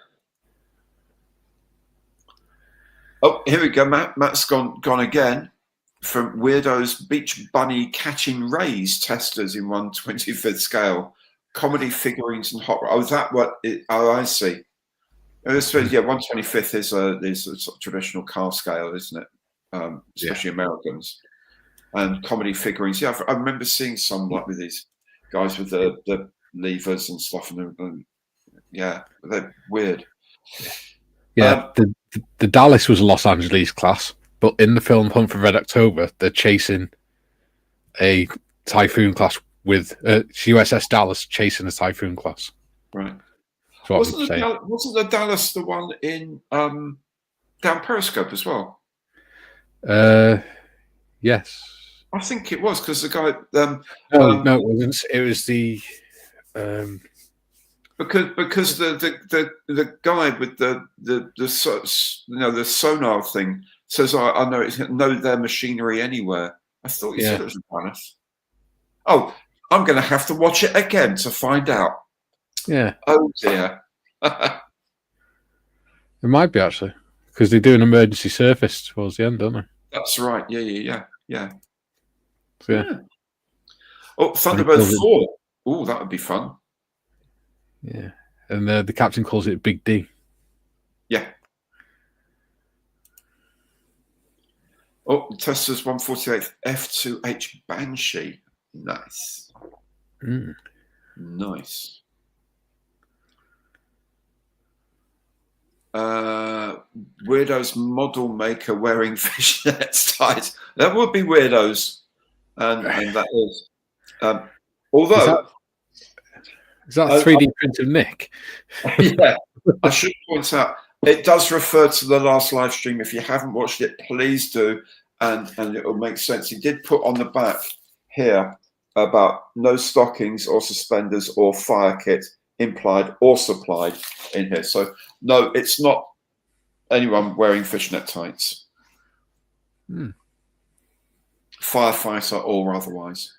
Oh, here we go. Matt's gone again. From Weirdos Beach Bunny Catching Rays testers in 1/25th scale. Comedy figurines and hot. Oh, is that what? I see. Yeah, 1/25th is a sort of traditional car scale, isn't it? Especially Americans. And comedy figurines. Yeah, I remember seeing some like with these guys with the levers and stuff, and yeah, they're weird. Yeah, the Dallas was a Los Angeles class, but in the film Hunt for Red October, they're chasing a Typhoon class with USS Dallas chasing a Typhoon class. Right. Wasn't the Dallas the one in down Periscope as well? Yes. I think it was because the guy. No, it wasn't. It was the. Because the guy with the sonar thing says I know their machinery anywhere. I thought you said it was Dallas. Oh, I'm going to have to watch it again to find out. Yeah. Oh dear. It might be actually because they do an emergency surface towards the end, don't they? That's right. Yeah. So, yeah. Oh, Thunderbird 4. Oh, that would be fun. Yeah, and the captain calls it Big D. Yeah. Oh, Tesla's 148th F2H Banshee. Nice. Nice. Weirdos model maker wearing fishnets tight. That would be Weirdos. And that is. Although. Is that a 3D print of Nick? Yeah. I should point out, it does refer to the last live stream. If you haven't watched it, please do. And it will make sense. He did put on the back here about no stockings or suspenders or fire kit implied or supplied in here. So, no, it's not anyone wearing fishnet tights. Firefighter or otherwise.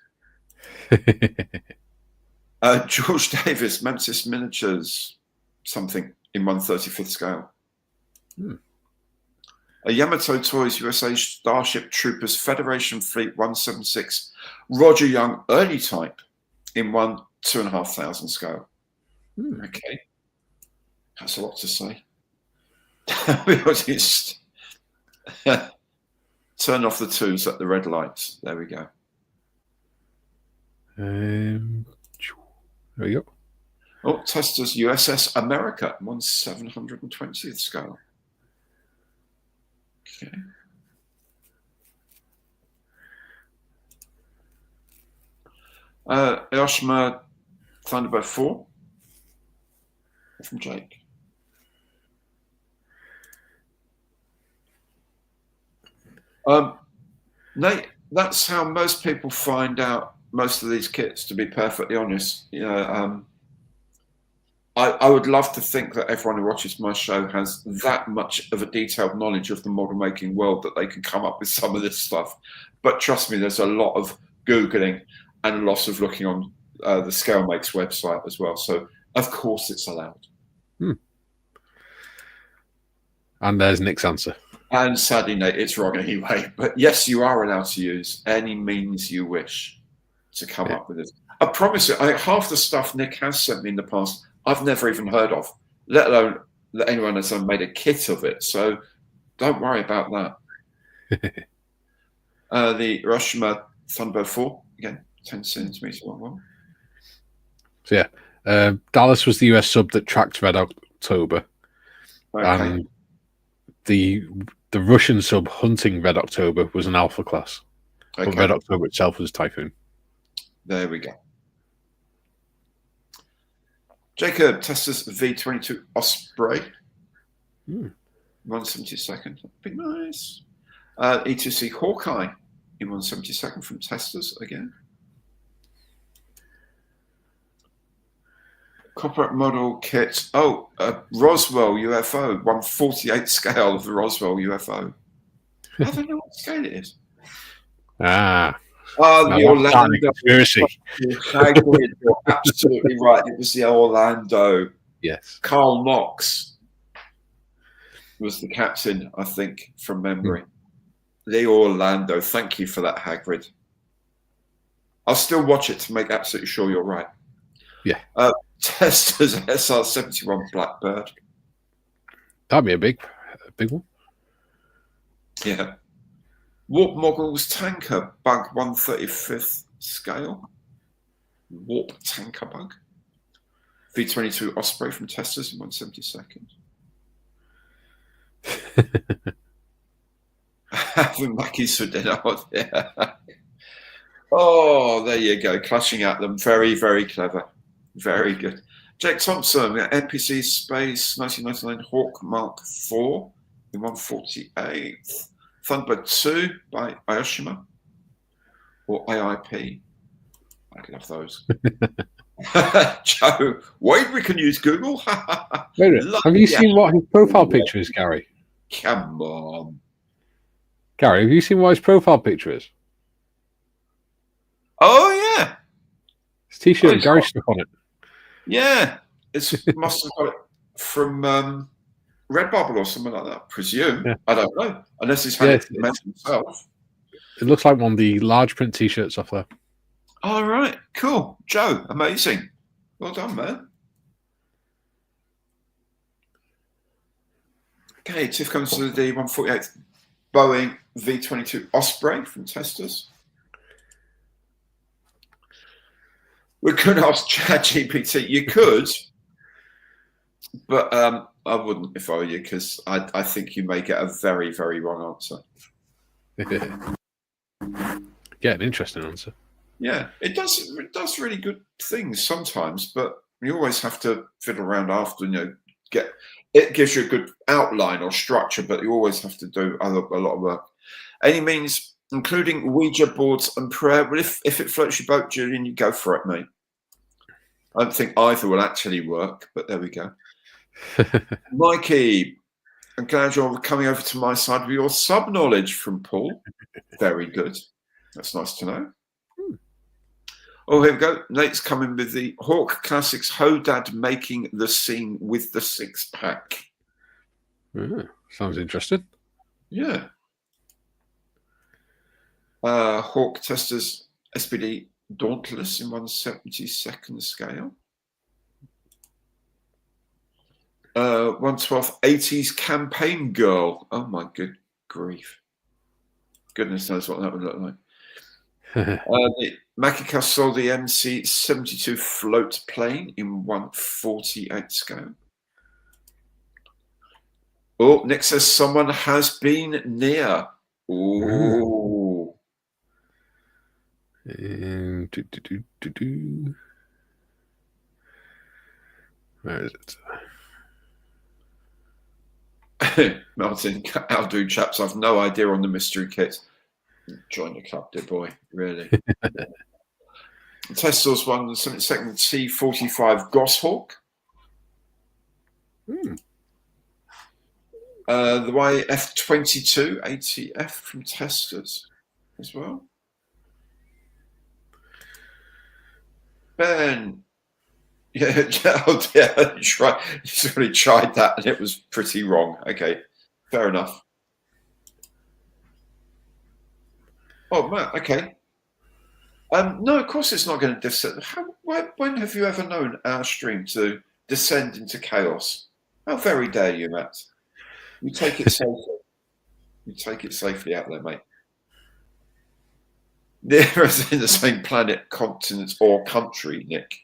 George Davis, Memphis Miniatures, something in 1/35th scale. A Yamato Toys USA Starship Troopers Federation Fleet 176 Roger Young early type in 2,500 scale. Okay. That's a lot to say. We'll just turn off the twos at the red lights. There we go. There we go. Oh, Testers USS America, 1/720th scale. Okay. Hiroshima Thunderbird 4 from Jake. Nate, that's how most people find out most of these kits, to be perfectly honest. You know, I would love to think that everyone who watches my show has that much of a detailed knowledge of the model making world that they can come up with some of this stuff. But trust me, there's a lot of Googling and a lot of looking on the Scale Makes website as well. So, of course, it's allowed. And there's Nick's answer. And sadly, Nate, it's wrong anyway. But yes, you are allowed to use any means you wish to come up with it. I promise you, half the stuff Nick has sent me in the past, I've never even heard of, let alone that anyone has made a kit of it. So don't worry about that. The Hiroshima Thunderbird 4, again, 10 centimeters. So yeah, Dallas was the US sub that tracked Red October. Okay. And the Russian sub hunting Red October was an Alpha class. Okay. But Red October itself was Typhoon. There we go. Jacob, Testers V22 Osprey. 1/72nd. That'd be nice. E2C Hawkeye in 1/72nd from Testers again. Corporate model kit. Oh, Roswell UFO. 1/48 scale of the Roswell UFO. I don't know what scale it is. The Orlando conspiracy. Hagrid, you're absolutely right. It was the Orlando. Yes. Carl Knox was the captain, I think, from memory. The Orlando. Thank you for that, Hagrid. I'll still watch it to make absolutely sure you're right. Yeah. Testers SR-71 Blackbird. That'd be a big one. Yeah. Warp Moggles Tanker Bug 1/35th scale. Warp Tanker Bug. V22 Osprey from Testers in 1/72nd. Having Mikey's for dinner. Yeah. Oh, there you go. Clutching at them. Very, very clever. Very good. Jake Thompson, NPC Space 1999 Hawk Mark IV in 1/48th. Thunderbird 2 by Hiroshima or AIP. I'd love those. Joe, wait, we can use Google. Wait, have you seen what his profile picture is, Gary? Come on. Gary, have you seen what his profile picture is? Oh, yeah. His t-shirt and Gary stuck on it. Yeah. It must have got it from Redbubble or something like that, I presume. Yeah. I don't know. Unless he's had it made himself. It looks like one of the large print t-shirts off there. All right. Cool. Joe, amazing. Well done, man. Okay, Tiff comes to the 1/48th Boeing V22 Osprey from Testers. We could ask ChatGPT. You could, but I wouldn't if I were you, because I think you may get a very, very wrong answer. Yeah, an interesting answer. Yeah, it does really good things sometimes, but you always have to fiddle around after. It gives you a good outline or structure, but you always have to do a lot of work. Any means, including Ouija boards and prayer. Well, if it floats your boat, Julian, you go for it, mate. I don't think either will actually work, but there we go. Mikey, I'm glad you're coming over to my side with your sub knowledge from Paul. Very good. That's nice to know. Oh, here we go. Nate's coming with the Hawk Classics Hodad making the scene with the 6-pack. Sounds interesting. Yeah. Hawk Testers SPD Dauntless in 1/72nd scale. 1/12 80s Campaign Girl. Oh my good grief. Goodness knows what that would look like. The Makika sold the MC-72 float plane in 1/48 scale. Oh, Nick says someone has been near. Oh. Where is it? Martin, I'll do, chaps. I've no idea on the mystery kit. Join the club, dear boy. Really. Tesla's 1/72 T45 Goshawk. The YF22 ATF from Testers as well. Ben. Yeah, oh dear, he's already tried that and it was pretty wrong. Okay, fair enough. Oh, Matt, okay. No, of course it's not going to descend. When have you ever known our stream to descend into chaos? How very dare you, Matt? You take it safely. You take it safely out there, mate. Near us in the same planet, continent, or country, Nick.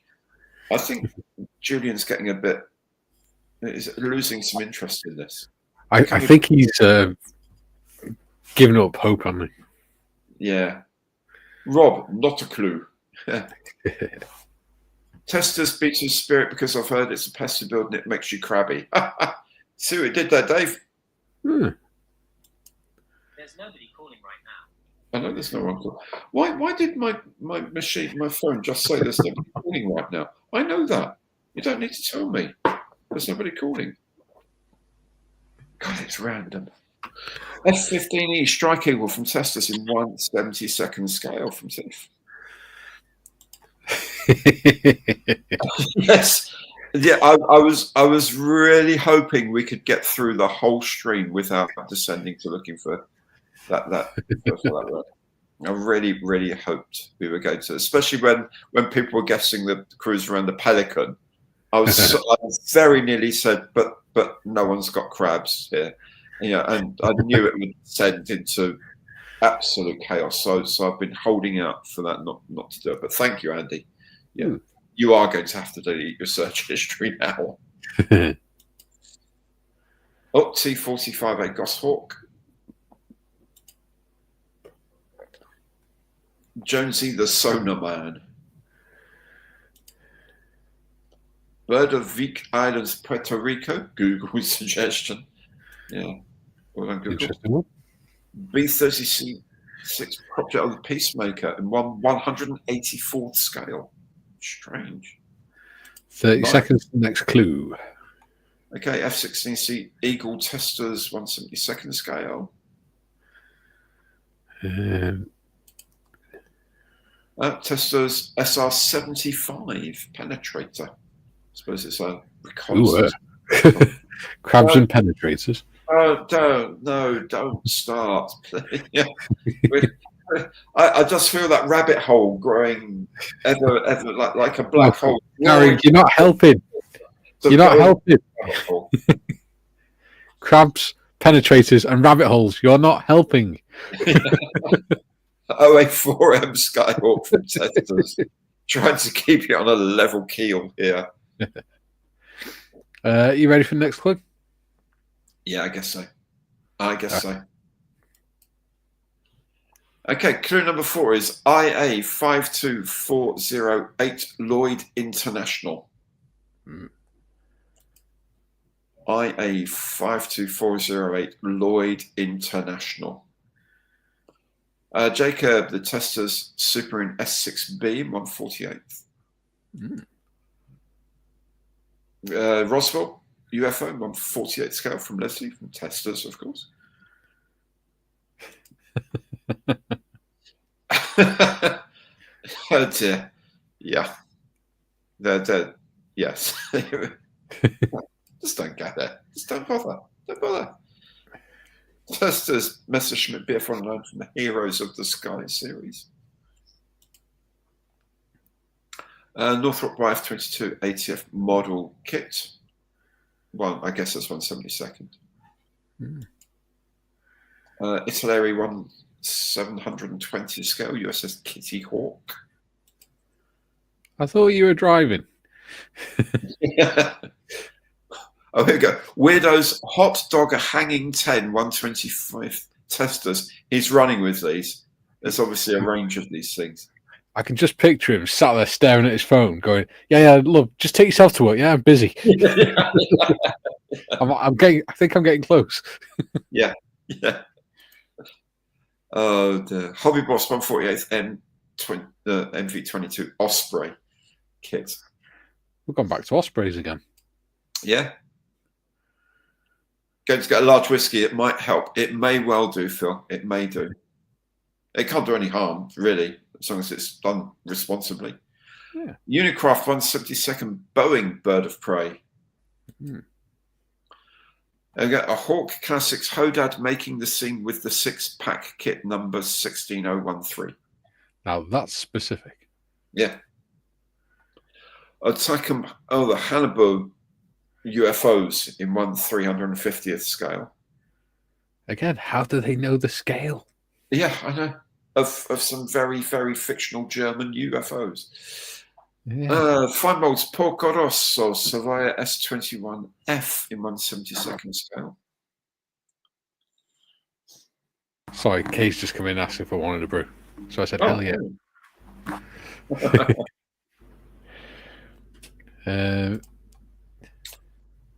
I think Julian's getting a bit, is losing some interest in this. I think he's given up hope on me. Yeah. Rob, not a clue. Testers beats his spirit because I've heard it's a pesky build and it makes you crabby. See what it did there, Dave? There's nobody calling right now. I know there's no one calling. Why did my machine, my phone just say there's nobody calling right now? I know that. You don't need to tell me. There's nobody calling. God, it's random. F-15E Strike Eagle from Testers in 1/72nd scale from Tiff. Yes. Yeah, I was really hoping we could get through the whole stream without descending to looking for that word. I really, really hoped we were going to, especially when people were guessing the cruise around the Pelican. I very nearly said, but no one's got crabs here. And I knew it would descend into absolute chaos. So I've been holding out for that not to do it. But thank you, Andy. Yeah, you are going to have to delete your search history now. Oh, T45A Goshawk. Jonesy the Sonar Man. Bird of Vic Islands, Puerto Rico. Google suggestion. Yeah. Well done, Google. B-36 Project of the Peacemaker in 184th scale. Strange. 30 seconds to the next clue. Okay, F-16C Eagle Testers 1/72nd scale. Testers SR-75 Penetrator. I suppose it's a reconnaissance. Crabs and penetrators. Don't start, please. I just feel that rabbit hole growing ever like a black hole. Gary, you're not helping. You're not helping. Crabs, penetrators, and rabbit holes. You're not helping. OA4M Skyhawk from Testers. Trying to keep it on a level keel here. You ready for the next clue? Yeah, I guess so. So. Okay, clue number 4 is IA 52408 Lloyd International. IA 52408 Lloyd International. Jacob, the Testers Super in S6B in 1/48th. Roswell UFO 1/48th scale from Leslie from Testers, of course. Oh dear. Yeah. They're dead. Yes. Just don't get there. Just don't bother. Don't bother. Testers Messerschmitt BF Online from the Heroes of the Sky series. Northrop YF-22 ATF model kit. Well, I guess that's 172nd. Italeri 1720 scale USS Kitty Hawk. I thought you were driving. Oh, here we go. Weirdo's Hot Dogger Hanging 10 125 testers. He's running with these. There's obviously a range of these things. I can just picture him sat there staring at his phone, going, "Yeah, look, just take yourself to work. Yeah, I'm busy. I'm getting. I think I'm getting close." Yeah. Oh, the Hobby Boss 148th MV22 Osprey kit. We've gone back to Ospreys again. Yeah. Going to get a large whiskey. It might help. It may well do, Phil. It may do. It can't do any harm, really, as long as it's done responsibly. Yeah. Unicraft 172nd Boeing Bird of Prey. And get a Hawk Classics Hodad making the scene with the 6-pack kit number 16013. Now that's specific. Yeah. The Hannibal UFOs in 1/350th scale. Again, how do they know the scale? Yeah, I know. Of some very, very fictional German UFOs. Yeah. Fine molds Porco Rosso Savaya S21F in 1/72nd scale. Sorry, Kay's just come in and asked if I wanted a brew. So I said, hell yeah.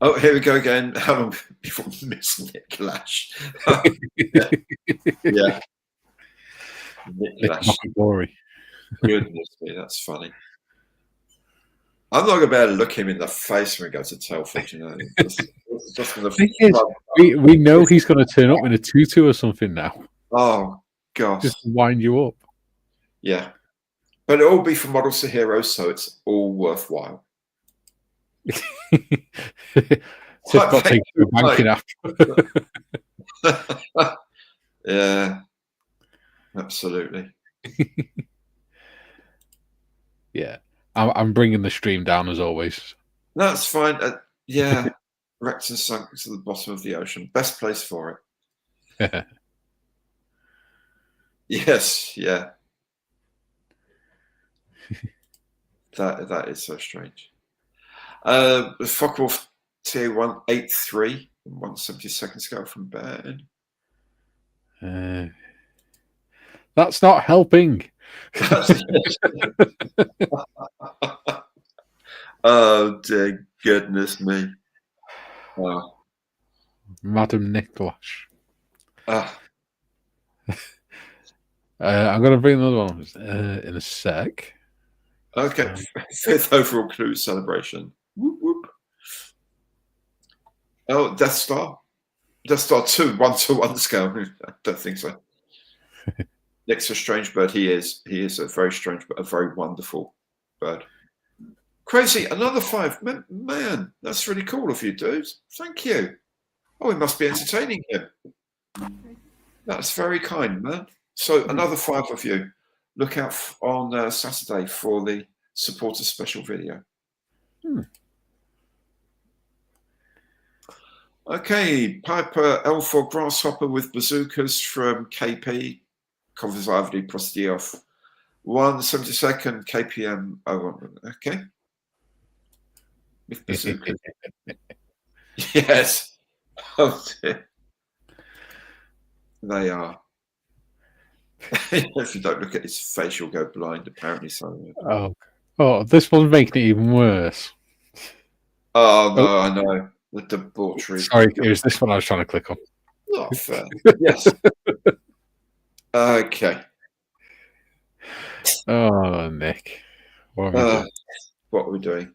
Oh, here we go again. How long before Miss Nick Lash? Yeah. Nick Lash. Goodness me, that's funny. I'm not going to be able to look him in the face when we go to Telford, you know. We know he's going to turn up in a tutu or something now. Oh, gosh. Just to wind you up. Yeah. But it'll all be for Models to Heroes, so it's all worthwhile. Just not taking a banking after. Yeah. Absolutely. Yeah. I'm bringing the stream down as always. That's fine. Yeah. Wrecked and sunk to the bottom of the ocean. Best place for it. Yes. Yeah. That is so strange. The Focke-Wulf Tier 183 1/72nd scale from Bern. That's not helping. Oh dear goodness me. Oh. Madam Nicholas. I'm going to bring another one in a sec. Okay. 5th overall clue celebration. Whoop, whoop. Oh, Death Star. Death Star 2, 1/1 scale. I don't think so. Nick's a strange bird. He is. He is a very strange but a very wonderful bird. Crazy. Another 5. Man, that's really cool of you, dude. Thank you. Oh, we must be entertaining him. That's very kind, man. So another 5 of you. Look out on Saturday for the supporter special video. Okay, Piper L4 Grasshopper with bazookas from KP. Konverzavdi Prostioff. 1/72nd KPM 01. Okay. With bazookas. Yes. Oh dear. They are. If you don't look at his face, you'll go blind, apparently. So. Oh, this one's making it even worse. Oh, no, I know. The debauchery. Sorry, it was this one I was trying to click on. Not fair. Yes. Okay. Oh, Nick. What are we doing?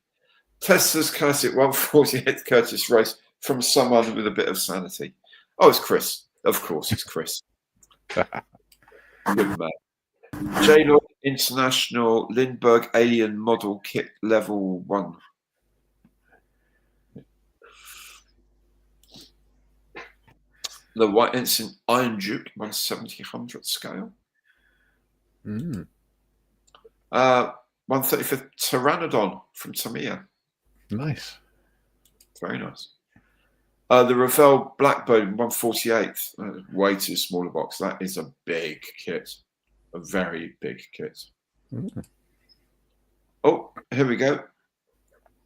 Tesla's classic 148th Curtis race from someone with a bit of sanity. Oh, it's Chris. Of course, it's Chris. Good man. J-Log International Lindbergh Alien Model Kit Level 1. The White Ensign Iron Duke, 1/70 scale. 1/35 Pteranodon from Tamiya. Nice. Very nice. The Ravel Blackbird, 1/48. Way too small a box. That is a big kit. A very big kit. Oh, here we go.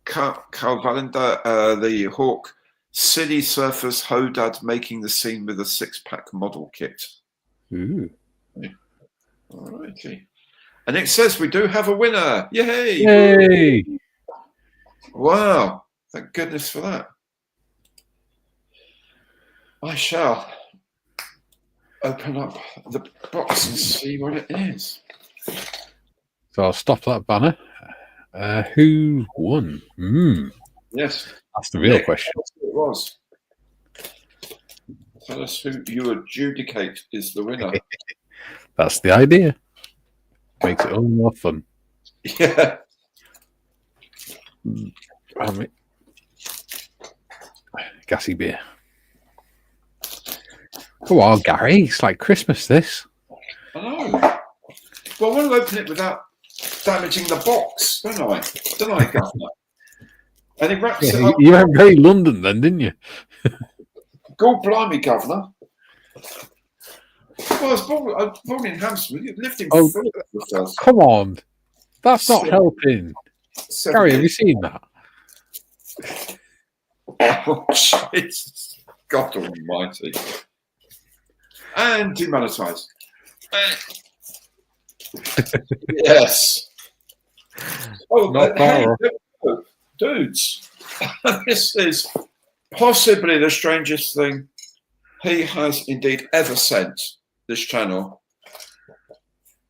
Carl Valender, the Hawk City Surfers Hodad making the scene with a 6-pack model kit. Ooh. All righty. And it says we do have a winner. Yay! Yay! Wow. Thank goodness for that. I shall open up the box and see what it is. So I'll stop that banner. Who won? Yes. That's the real Nick, question. It was. Tell us who you adjudicate is the winner. That's the idea. Makes it all more fun. Yeah. Gassy beer. Come on, Gary. It's like Christmas, this. I know. Well, I want to open it without damaging the box, don't I? Don't I, Governor? And he wraps it up. You went very London then, didn't you? God blimey, Governor. Well, I was born in Hampstead. You lived in Fulham first. Come on. That's not helping. 7 Gary, have you years. seen that? Oh, Jesus. God almighty. And demonetized. Yes. Oh, Not hey, bad. dudes. This is possibly the strangest thing he has indeed ever sent this channel.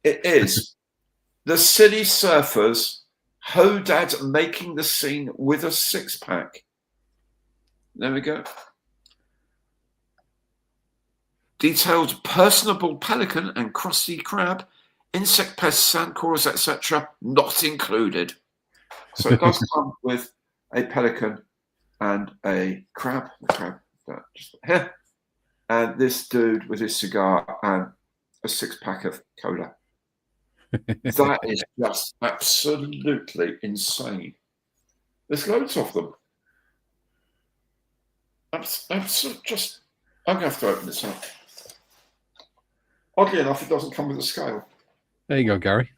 It is the City Surfers Hodad making the scene with a 6-pack. There we go. Detailed personable pelican and crusty crab, insect pests, sand corals, etc. not included. So it does come with a pelican and a crab. Just here. And this dude with his cigar and a 6-pack of cola. That is just absolutely insane. There's loads of them. I'm going to have to open this up. Oddly enough, it doesn't come with a scale. There you go, Gary.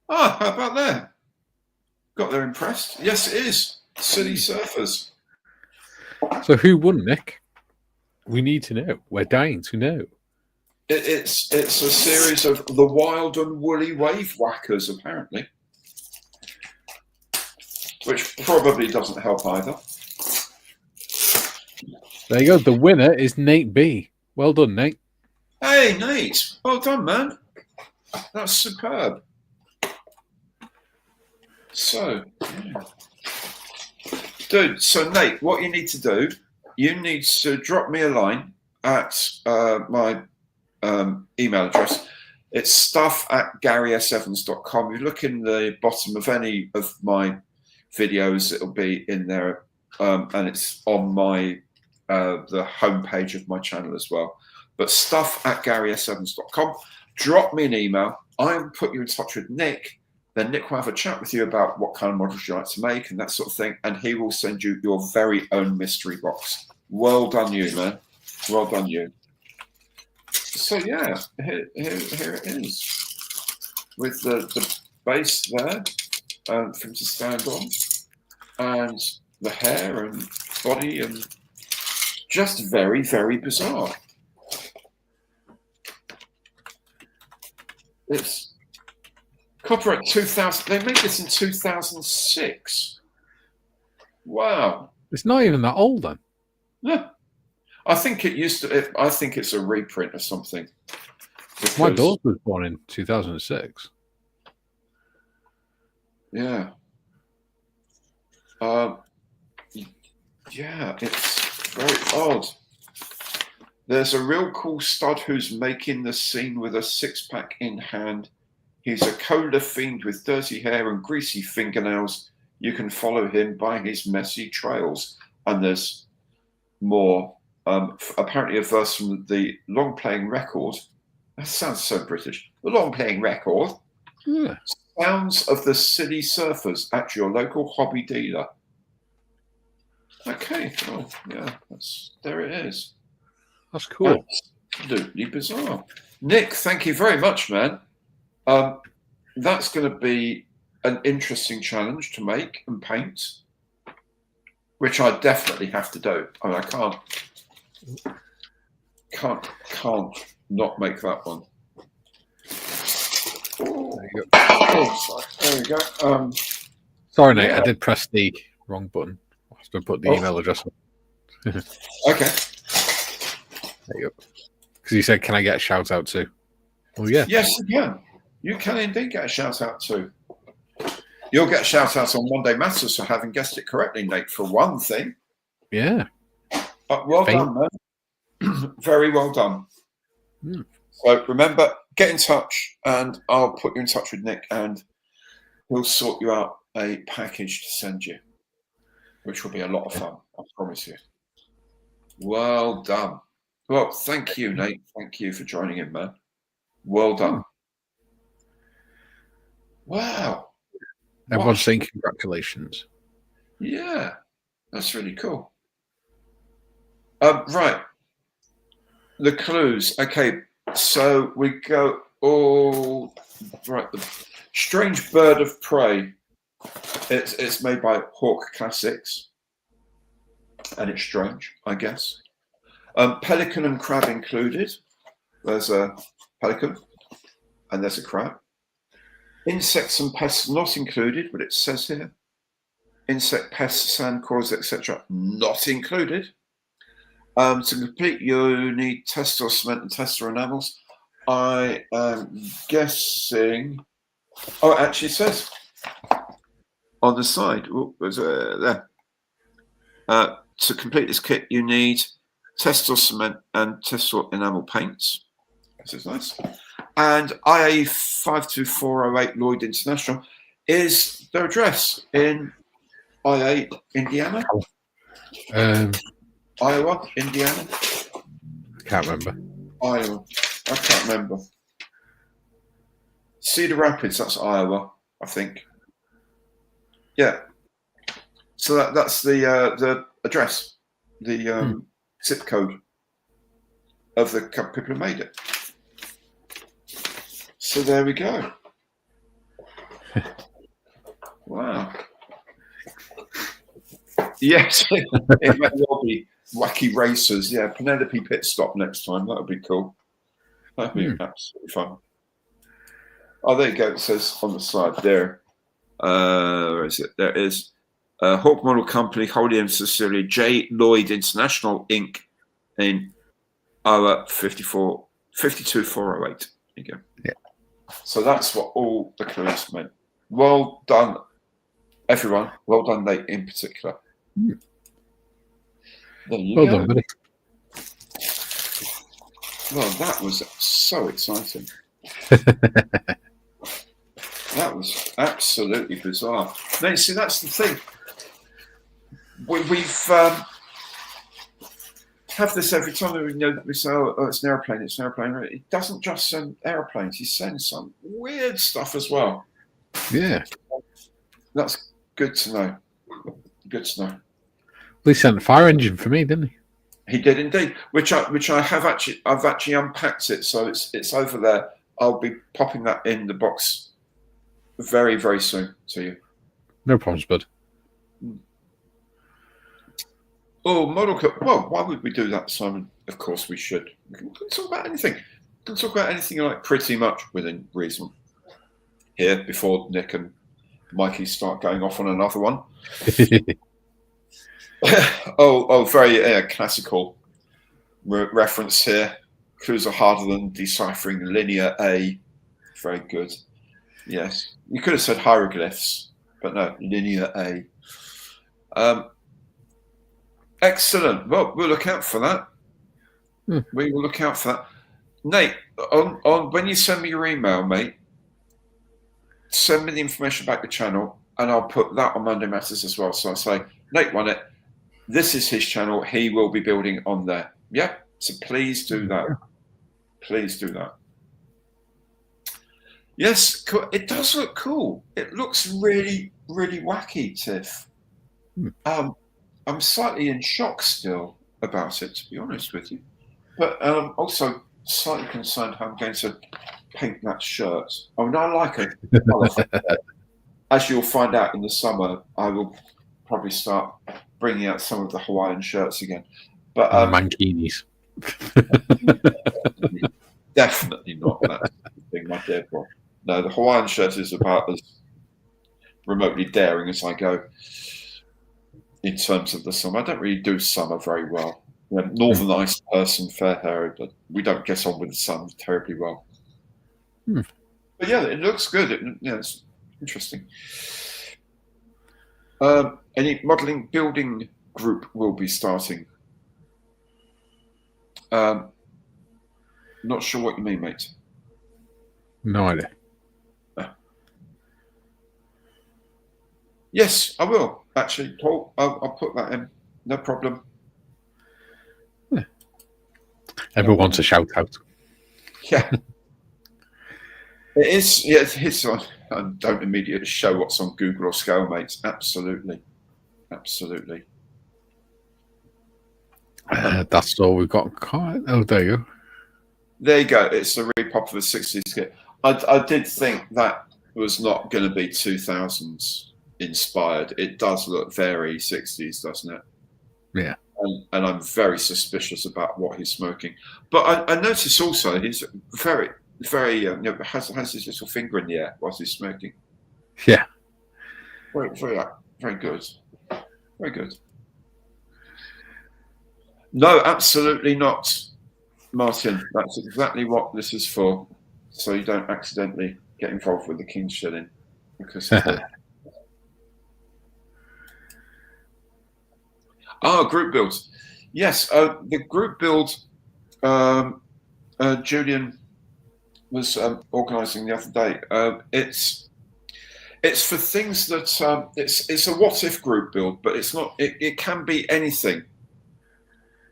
Ah, how about that? Got there impressed? Yes, it is. City Surfers. So who won, Nick? We need to know. We're dying to know. It's a series of the Wild and Woolly Wave Whackers, apparently. Which probably doesn't help either. There you go. The winner is Nate B. Well done, Nate. Hey, Nate. Well done, man. That's superb. So, yeah. Dude, so Nate, what you need to do, you need to drop me a line at my email address. It's stuff@garys.evans.com. You look in the bottom of any of my videos, it'll be in there, and it's on my the homepage of my channel as well. But stuff@garys.evans.com. Drop me an email. I'll put you in touch with Nick. Then Nick will have a chat with you about what kind of models you like to make and that sort of thing, and he will send you your very own mystery box. Well done, you, man. Well done, you. So yeah, here it is, with the base there for him to stand on, and the hair and body, and just very, very bizarre. It's copyright 2000. They made this in 2006. Wow. It's not even that old then. Yeah. I think it used to. I think it's a reprint or something. My daughter was born in 2006. Yeah. Yeah, it's very odd. There's a real cool stud who's making the scene with a 6-pack in hand. He's a cola fiend with dirty hair and greasy fingernails. You can follow him by his messy trails. And there's more. Apparently, a verse from the long-playing record. That sounds so British. The long-playing record. Yeah. Sounds of the City Surfers at your local hobby dealer. Okay, well, yeah, there it is. That's cool. Absolutely bizarre. Nick, thank you very much, man. That's going to be an interesting challenge to make and paint, which I definitely have to do. I mean, I can't not make that one. There you go. Oh, there we go. Sorry, Nate, yeah. I did press the wrong button. I have to put the email address on. Okay. There you go. Because you said, can I get a shout out too? Well, yeah. Yes, you can. You can indeed get a shout out too. You'll get a shout out on Monday Matters for having guessed it correctly, Nate, for one thing. Yeah. Well done, man. Very well done. Mm. So remember, get in touch and I'll put you in touch with Nick and we'll sort you out a package to send you, which will be a lot of fun, I promise you. Well done. Well, thank you, Nate. Thank you for joining in, man. Well done. Wow. Everyone's saying congratulations. Yeah, that's really cool. Right. The clues. Okay, so we go all right. The Strange Bird of Prey. It's made by Hawk Classics, and it's strange, I guess. Pelican and crab included. There's a pelican, and there's a crab. Insects and pests not included, but it says here. Insect, pests, sand, corals, etc. not included. To complete, you need tester or cement and tester enamels. I am guessing. Oh, it actually says on the side. Oh, there's there. To complete this kit, you need tester cement and tester enamel paints. This is nice. And IA 52408 Lloyd International is their address in IA, Indiana. Iowa, Indiana. I can't remember. Iowa. I can't remember. Cedar Rapids, that's Iowa, I think. Yeah. So that's the address, the zip code of the people who made it. So there we go. Wow. Yes, it may well be wacky racers. Yeah, Penelope pit stop next time. That would be cool. That'd be absolutely fun. Oh, there you go. It says on the side there. Where is it? There it is. Hawk Model Company, wholly owned subsidiary J. Lloyd International Inc. in our 52408. There you go. Yeah. So that's what all the clues meant. Well done, everyone. Well done, Nate, in particular. There you Well go. done, buddy. Well, that was so exciting. That was absolutely bizarre. Now, see, that's the thing. We've have this every time we say, oh, it's an airplane, it's an airplane. It doesn't just send airplanes, he sends some weird stuff as well. Yeah. That's good to know. Good to know. Well, he sent a fire engine for me, didn't he? He did indeed, which I have actually unpacked it, so it's over there. I'll be popping that in the box very, very soon to you. No problems, bud. Oh, model cup. Well, why would we do that, Simon? Of course we should. We can talk about anything. We can talk about anything you like, pretty much within reason. Here, before Nick and Mikey start going off on another one. Very classical reference here. Clues are harder than deciphering linear A. Very good. Yes. You could have said hieroglyphs, but no, linear A. Excellent. Well, we'll look out for that. We will look out for that. Nate, on when you send me your email, mate, send me the information about the channel. and I'll put that on Monday Matters as well. So I say, Nate won it. This is his channel. He will be building on there. Yeah. So please do that. Please do that. Yes, cool. It does look cool. It looks really, really wacky, Tiff. I'm slightly in shock still about it, to be honest with you. But also slightly concerned how I'm going to paint that shirt. I mean, I like it. As you'll find out in the summer, I will probably start bringing out some of the Hawaiian shirts again. But mankinis. Definitely not that thing, my dear boy. No, the Hawaiian shirt is about as remotely daring as I go in terms of the summer. I don't really do summer very well. I'm a northern ice person, fair hair, but we don't get on with the sun terribly well. But yeah, it looks good. It's interesting. Any modelling building group will be starting. Not sure what you mean, mate. No idea. Yes, I will. Actually, Paul, I'll put that in. No problem. Everyone wants a shout out. Yeah. It is. Yeah, it's on. I don't immediately show what's on Google or Scale, mates. Absolutely. Absolutely. That's all we've got. Oh, there you go. There you go. It's a really popular 60s kit. I did think that was not going to be 2000s inspired. It does look very 60s, doesn't it? Yeah. And I'm very suspicious about what he's smoking. But I notice also he's very, very, has his little finger in the air whilst he's smoking. Yeah. Very, very, very good. Very good. No, absolutely not, Martin. That's exactly what this is for. So you don't accidentally get involved with the King's Shilling. Because group builds. Yes, the group build Julian was organising the other day. It's for things that it's a what if group build, but it's not. It can be anything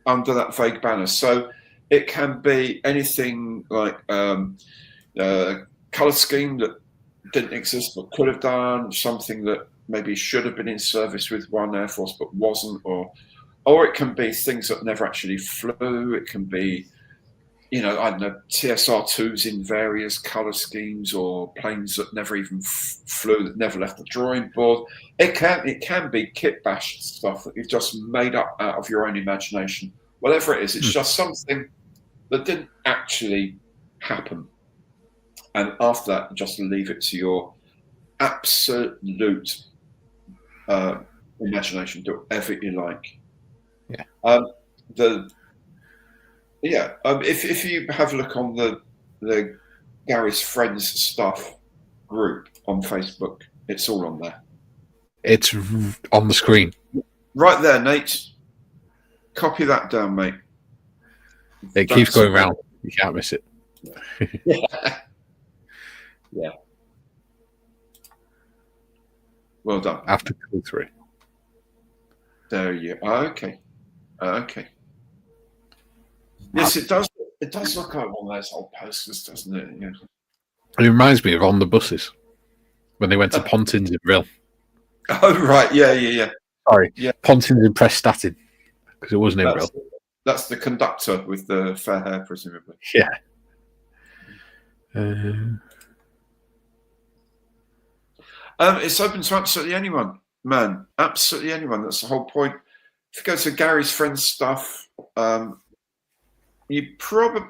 under that vague banner. So it can be anything like colour scheme that didn't exist but could have done, something that maybe should have been in service with One Air Force but wasn't, or it can be things that never actually flew. It can be, I don't know, TSR2s in various colour schemes, or planes that never even flew, that never left the drawing board. It can be kit bash stuff that you've just made up out of your own imagination. Whatever it is, it's just something that didn't actually happen. And after that, just leave it to your absolute imagination. Do whatever you like. Yeah. If you have a look on the Gary's Friends stuff group on Facebook, it's all on there. It's on the screen. Right there, Nate. Copy that down, mate. It keeps going round. You can't miss it. Yeah. Well done. After Kill 3. There you are. Okay. Yes, it does. It does look like one of those old posters, doesn't it? Yeah. It reminds me of On the Buses when they went to Pontins in Brill. Oh right, yeah. Sorry, yeah. Pontins in Prestatyn, because it wasn't in Brill. That's the conductor with the fair hair, presumably. Yeah. It's open to absolutely anyone, man. Absolutely anyone. That's the whole point. If you go to Gary's Friends stuff, you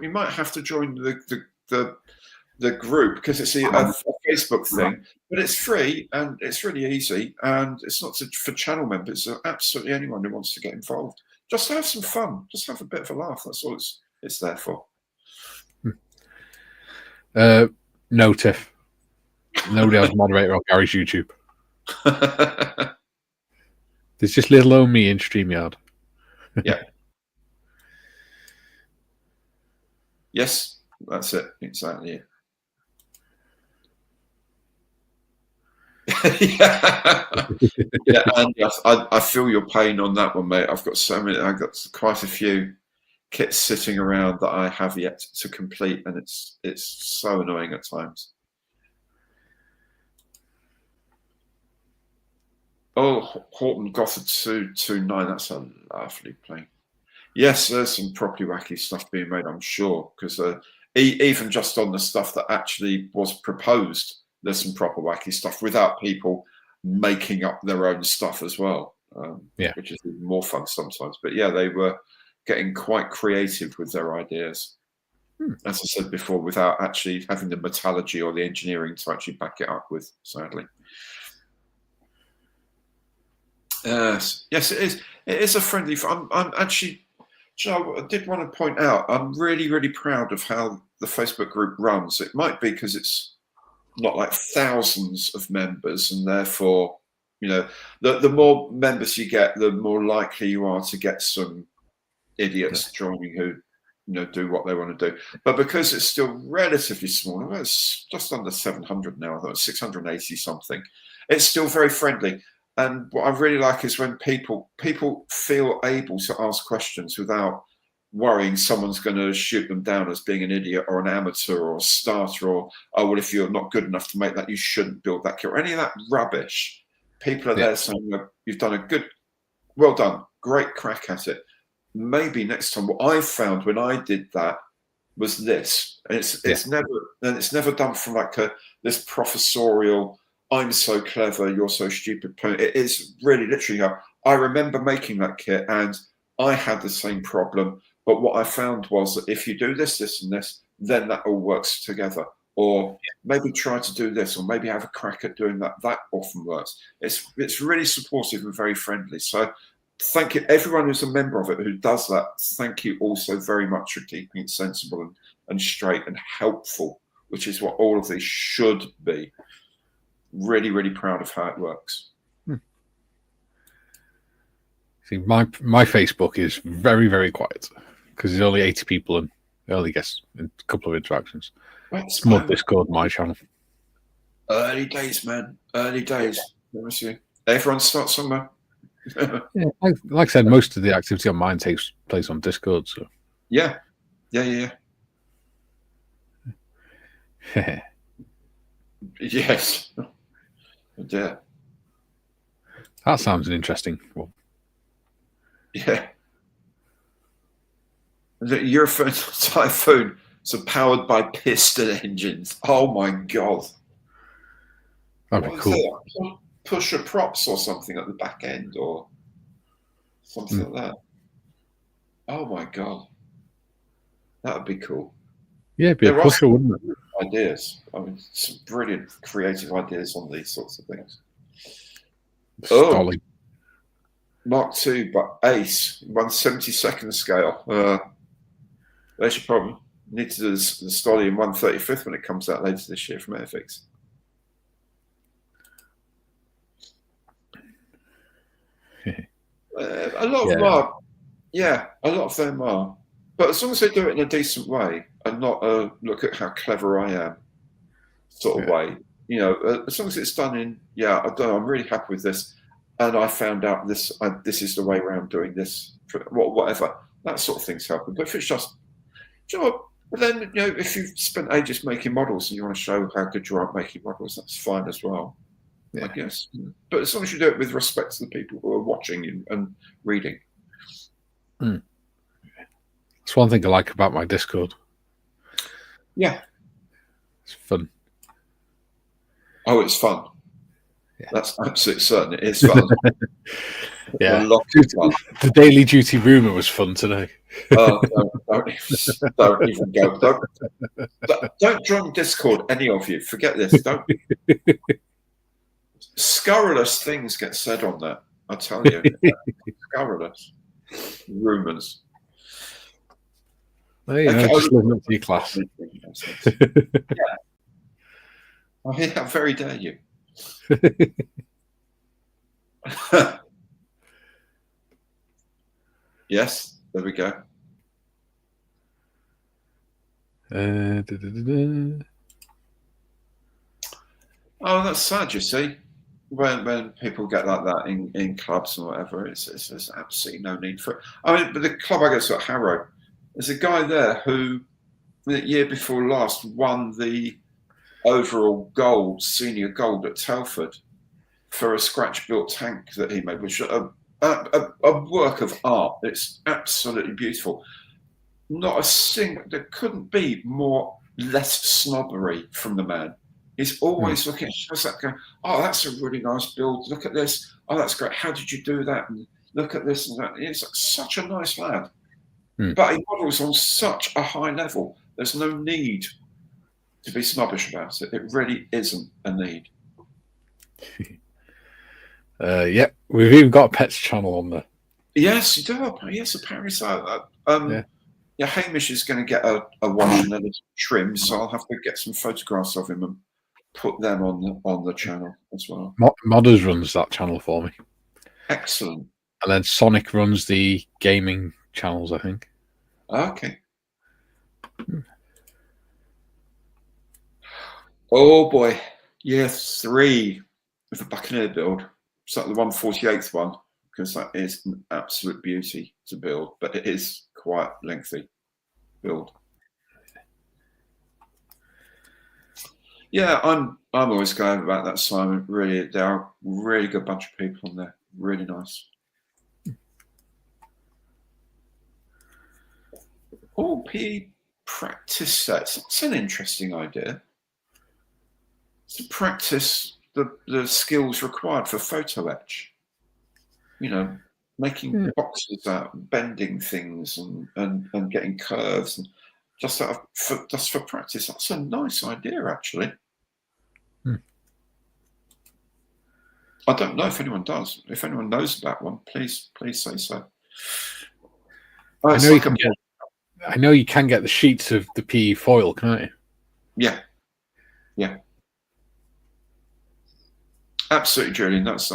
might have to join the group because it's a Facebook thing, but it's free and it's really easy, and it's not for channel members. It's absolutely anyone who wants to get involved. Just have some fun. Just have a bit of a laugh. That's all it's there for. No, Tiff. Nobody has moderator on Gary's YouTube. There's just little old me in StreamYard. Yeah. Yes, that's it. Exactly. yeah, yeah, Andy, I feel your pain on that one, mate. I've got quite a few kits sitting around that I have yet to complete, and it's so annoying at times. Oh, Horton Gothard 229, that's a lovely plane. Yes, there's some properly wacky stuff being made, I'm sure, because even just on the stuff that actually was proposed, there's some proper wacky stuff without people making up their own stuff as well, which is even more fun sometimes. But yeah, they were getting quite creative with their ideas, as I said before, without actually having the metallurgy or the engineering to actually back it up with, sadly. Yes, it is. It is a friendly. I'm actually. I did want to point out, I'm really, really proud of how the Facebook group runs. It might be because it's not like thousands of members, and therefore, the more members you get, the more likely you are to get some idiots joining who, do what they want to do. But because it's still relatively small, it's just under 700 now, I thought 680 something. It's still very friendly. And what I really like is when people feel able to ask questions without worrying someone's going to shoot them down as being an idiot or an amateur or a starter or, oh, well, if you're not good enough to make that, you shouldn't build that kit or any of that rubbish. People are there saying, you've done a good, well done, great crack at it. Maybe next time. What I found when I did that was this. And it's never done from like this professorial, I'm so clever, you're so stupid. It is really literally, I remember making that kit and I had the same problem. But what I found was that if you do this, this, and this, then that all works together. Or maybe try to do this, or maybe have a crack at doing that. That often works. It's really supportive and very friendly. So thank you, everyone who's a member of it who does that. Thank you also very much for keeping it sensible and straight and helpful, which is what all of these should be. Really, really proud of how it works. See, my Facebook is very, very quiet because there's only 80 people and I only get a couple of interactions. It's more Discord, my channel. Early days, man. Early days. Let me see. Everyone starts somewhere. Like I said, most of the activity on mine takes place on Discord. So yeah. Yes. Yeah. That sounds an interesting one. Yeah. Your Typhoon, so powered by piston engines. Oh my god. That'd be cool. Pusher props or something at the back end or something like that. Oh my god. That would be cool. Yeah, it'd be a pusher, wouldn't it? Ideas. I mean, some brilliant creative ideas on these sorts of things. Stolly. Mark II, but Ace, 1/72nd scale. There's your problem. You need to do the Stolly in 1/35 when it comes out later this year from Airfix. A lot of them are. Yeah, a lot of them are. But as long as they do it in a decent way and not look at how clever I am sort of way, as long as it's done in, I'm really happy with this. And I found out this is the way around doing this, whatever. That sort of thing's helping. But if it's just, but then, if you've spent ages making models and you want to show how good you are at making models, that's fine as well, I guess. But as long as you do it with respect to the people who are watching and reading. That's one thing I like about my Discord. Yeah. It's fun. Oh, it's fun. Yeah. That's absolutely certain. It is fun. Yeah. A lot of fun. The Daily Duty rumour was fun today. Don't even go. Don't join Discord, any of you. Forget this. Don't. Scurrilous things get said on that. I tell you. Scurrilous. Rumours. There you go, just living up to your class. Yeah. Oh, yeah, how very dare you. Yes, there we go. Oh, that's sad, you see. when people get like that in clubs and whatever, there's absolutely no need for it. I mean, but the club I go to at Harrow, there's a guy there who the year before last won the overall gold, senior gold at Telford for a scratch-built tank that he made, which is a work of art. It's absolutely beautiful. Not a single, there couldn't be less snobbery from the man. He's always looking at shows that going, oh, that's a really nice build. Look at this. Oh, that's great. How did you do that? And look at this and that. He's such a nice lad. But he models on such a high level. There's no need to be snobbish about it. It really isn't a need. Yeah, we've even got a pets channel on there. Yes, you do. Yes, apparently so. Yeah, Hamish is going to get a wash and a little trim, so I'll have to get some photographs of him and put them on the channel as well. Modders runs that channel for me. Excellent. And then Sonic runs the gaming channels, I think. Okay. Oh boy, year 3 of the Buccaneer build. It's like the 148th one, because that is an absolute beauty to build, but it is quite lengthy build. Yeah, I'm always glad about that, Simon. Really, there are a really good bunch of people on there. Really nice. Oh, PE practice sets. It's an interesting idea. To practice the skills required for photo etch. You know, making boxes out, bending things, and getting curves, and just for practice. That's a nice idea, actually. I don't know if anyone does. If anyone knows about one, please say so. I know you can get the sheets of the PE foil, can't you? Yeah. Absolutely, Julian. That's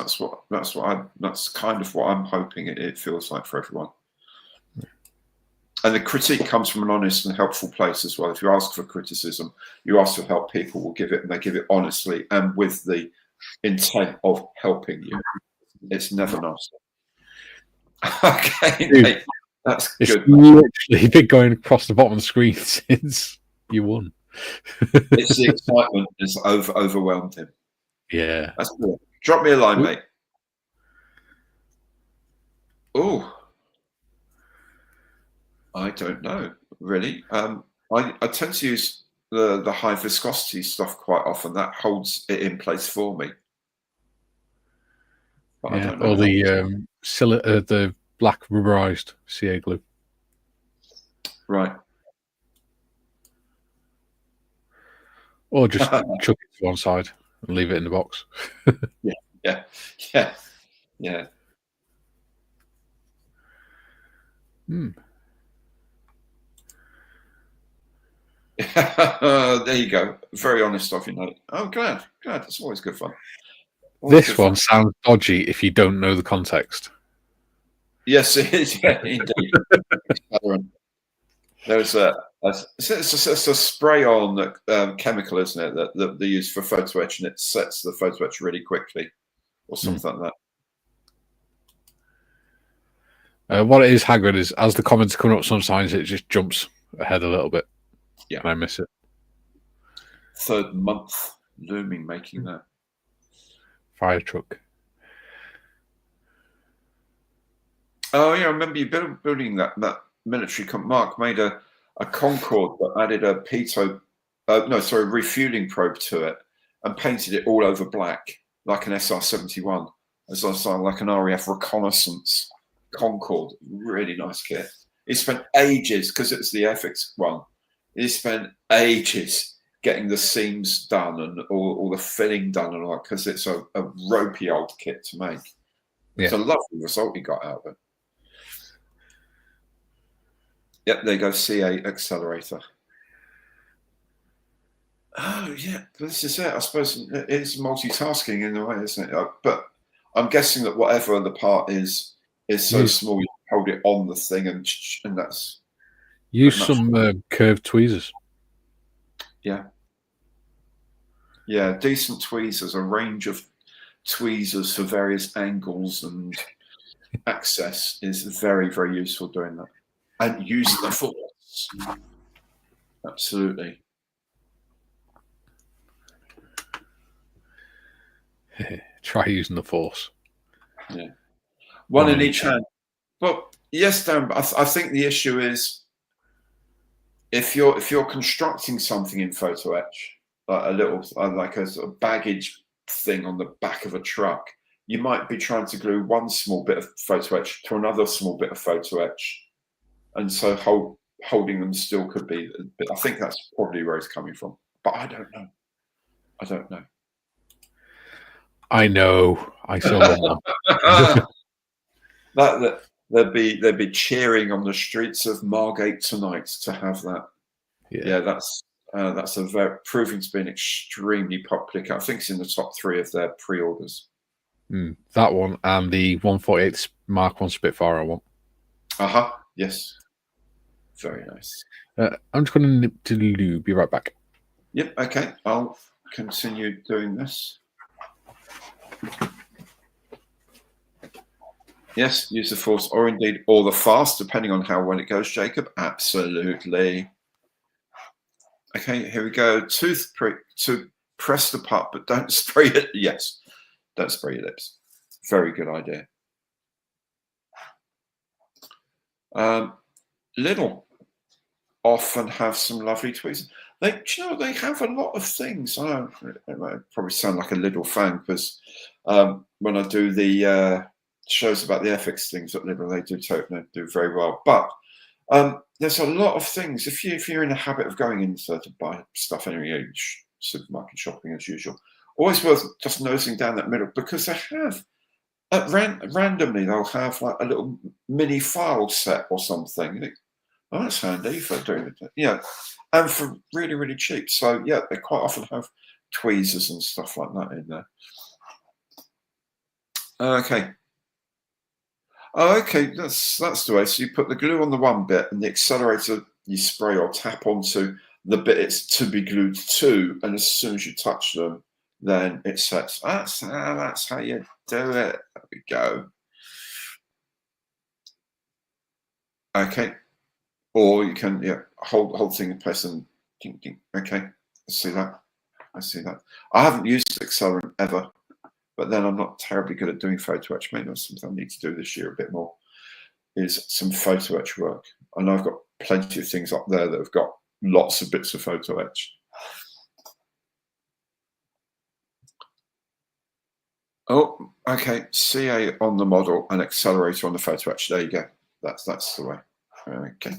kind of what I'm hoping it feels like for everyone. And the critique comes from an honest and helpful place as well. If you ask for criticism, you ask for help, people will give it, and they give it honestly and with the intent of helping you. It's never nasty. Okay, mate, that's good. It's literally been going across the bottom of the screen since you won. It's the excitement has overwhelmed him. Yeah. That's cool. Drop me a line, mate. Oh, I don't know, really. I tend to use the high viscosity stuff quite often. That holds it in place for me. But I don't know. Or the black rubberized CA glue. Right. Or just chuck it to one side and leave it in the box. Yeah. There you go. Very honest of you, mate. Oh, glad. It's always good fun. This one sounds dodgy if you don't know the context. Yes, it is. Yeah, indeed. There's it's a spray-on chemical, isn't it, that they use for photo etch, and it sets the photo etch really quickly, or something like that. What it is, Hagrid, is as the comments come up, sometimes it just jumps ahead a little bit. Yeah, and I miss it. 3rd month looming, making that fire truck. Oh yeah, I remember you building that military. Mark made a Concorde that added a refueling probe to it and painted it all over black like an SR-71, as like an RAF reconnaissance Concorde. Really nice kit. He spent ages, because it's the FX one. He spent ages getting the seams done and all the filling done, and all, because it's a ropey old kit to make. It's a lovely result he got out of it. Yep, there you go, CA accelerator. Oh, yeah, this is it. I suppose it's multitasking in a way, isn't it? But I'm guessing that whatever the part is so small, you hold it on the thing, and that's... Use some curved tweezers. Yeah. Yeah, decent tweezers, a range of tweezers for various angles and access is very, very useful doing that. And use the force. Absolutely. Try using the force. Yeah. One in each hand. But yes, Dan, I think the issue is if you're constructing something in photo etch, like a little like a sort of baggage thing on the back of a truck, you might be trying to glue one small bit of photo etch to another small bit of photo etch, and so holding them still could be. I think that's probably where it's coming from, but I don't know. I know. I saw that they'd be cheering on the streets of Margate tonight to have that. Yeah, that's proving to be an extremely popular car. I think it's in the top 3 of their pre-orders. That one and the 148 Mark 1 Spitfire I want. Yes. Very nice. I'm just going to be right back. Yep. Okay. I'll continue doing this. Yes, use the force or indeed or the fast, depending on how well it goes, Jacob. Absolutely. Okay, here we go. Toothpick to press the part, but don't spray it. Yes, don't spray your lips. Very good idea. Lidl often have some lovely tweezers. They have a lot of things. I probably sound like a Lidl fan because when I do the shows about the FX things at Lidl, they do very well. But there's a lot of things. If you're in the habit of going in to buy stuff anyway, supermarket shopping as usual, always worth just nosing down that middle because they have randomly they'll have like a little mini file set or something. You think, oh, that's handy for doing it. Yeah, and for really, really cheap. So yeah, they quite often have tweezers and stuff like that in there. Okay. Oh, okay, that's the way. So you put the glue on the one bit and the accelerator you spray or tap onto the bit it's to be glued to, and as soon as you touch them, then it sets. That's how you do it. There we go. Okay. Or you can hold thing in place and ding, ding. Okay, I see that. I haven't used accelerant ever. But then I'm not terribly good at doing photo etch. Maybe that's something I need to do this year a bit more, is some photo etch work. I know I've got plenty of things up there that have got lots of bits of photo etch. Oh, okay. CA on the model and accelerator on the photo etch. There you go. That's the way. Okay.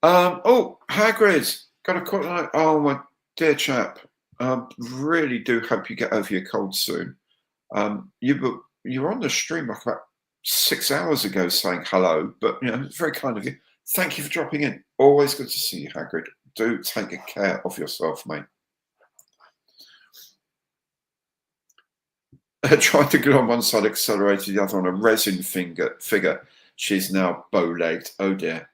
Oh, Hagrid. Got a call tonight. Oh, my dear chap. Really do hope you get over your cold soon. You were on the stream like about 6 hours ago saying hello, but it's very kind of you. Thank you for dropping in. Always good to see you, Hagrid. Do take care of yourself, mate. Tried to glue on one side, accelerated the other on a resin figure. She's now bow-legged. Oh dear.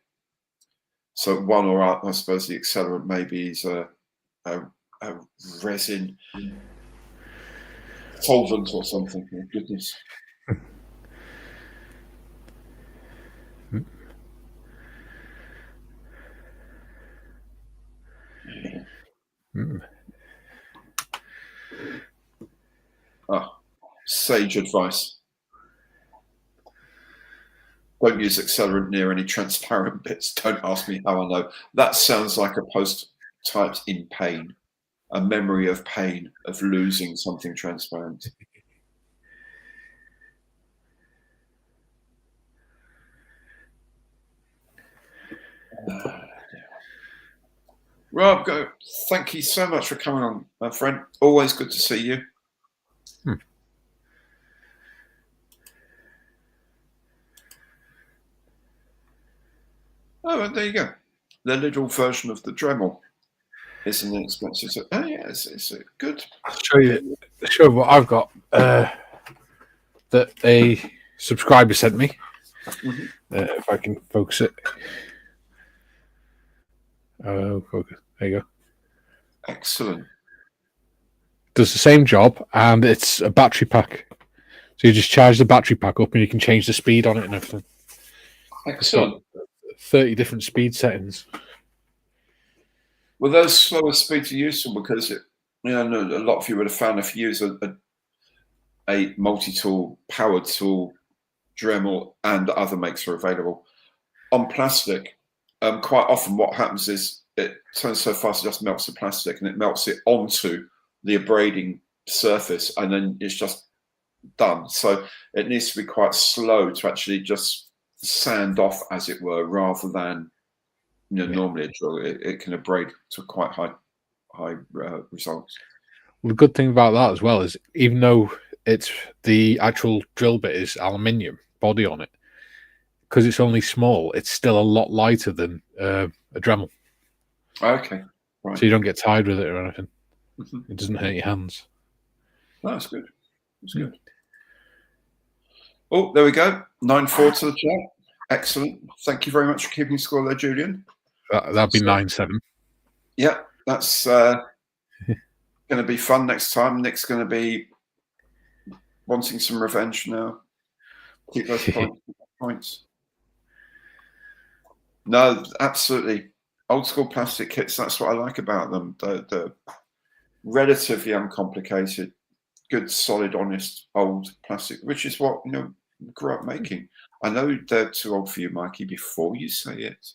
So one or I suppose the accelerant maybe is a resin solvent or something. Oh, goodness. Sage advice. Don't use accelerant near any transparent bits. Don't ask me how I know. That sounds like a post typed in pain. A memory of pain of losing something transparent. Rob, thank you so much for coming on, my friend. Always good to see you. Oh, and there you go. The little version of the Dremel. It's an inexpensive. Oh yeah, it's good. I'll show you what I've got. That a subscriber sent me. Mm-hmm. If I can focus it. Oh, focus. There you go. Excellent. does the same job, and it's a battery pack. So you just charge the battery pack up, and you can change the speed on it and everything. Excellent. 30 different speed settings. Well, those slower speeds are useful because a lot of you would have found if you use a multi-tool, powered tool, Dremel, and other makes are available on plastic. Quite often, what happens is it turns so fast it just melts the plastic, and it melts it onto the abrading surface, and then it's just done. So it needs to be quite slow to actually just sand off, as it were, rather than normally a drill. It can abrade to quite high results. Well, the good thing about that as well is even though it's the actual drill bit is aluminium body on it, because it's only small, it's still a lot lighter than a Dremel. Okay, right. So you don't get tired with it or anything. Mm-hmm. It doesn't hurt your hands. Oh, that's good. That's good. Oh, there we go. 9-4 to the chat. Excellent. Thank you very much for keeping score there, Julian. That'd be 9-7. Yeah, that's going to be fun next time. Nick's going to be wanting some revenge now. Keep those points. No, absolutely. Old school plastic kits, that's what I like about them. They're relatively uncomplicated, good, solid, honest, old plastic, which is what, grew up making. I know they're too old for you, Mikey, before you say it.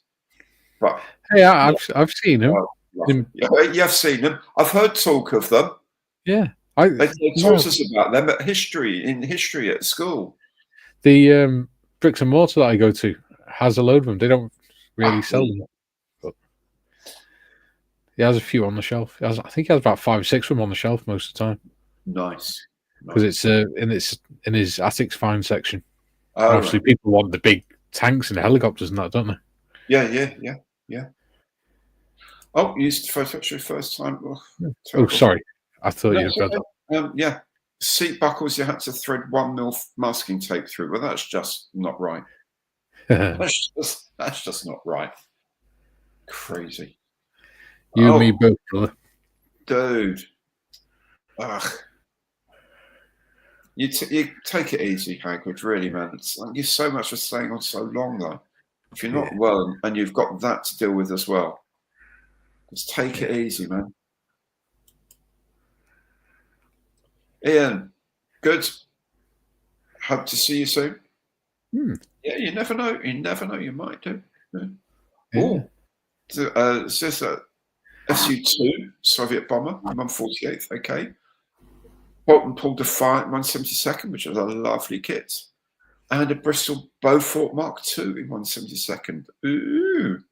But hey, I've seen them. You've seen them. I've heard talk of them. Yeah. They taught us about them in history at school. The bricks and mortar that I go to has a load of them. They don't really sell them. But he has a few on the shelf. I think he has about 5 or 6 of them on the shelf most of the time. Nice. Because it's in his attics find section. Oh, obviously, people want the big tanks and helicopters and that, don't they? Yeah. Oh, you used to photograph your first time. Oh, sorry. I thought you had that. Yeah. Seat buckles you had to thread 1 mil masking tape through. Well, that's just not right. That's just not right. Crazy. You and me both, brother. Dude. Ugh. You take it easy, Hagrid, really, man. Thank you so much for staying on so long, though. If you're not well and you've got that to deal with as well, just take it easy, man. Ian, good. Hope to see you soon. Yeah, you never know. You never know. You might do. Oh, it's just a Su-2 Soviet bomber, 148th. Okay. Bolton pulled the 172nd, which was a lovely kit, and a Bristol Beaufort Mark II in 172nd. Ooh,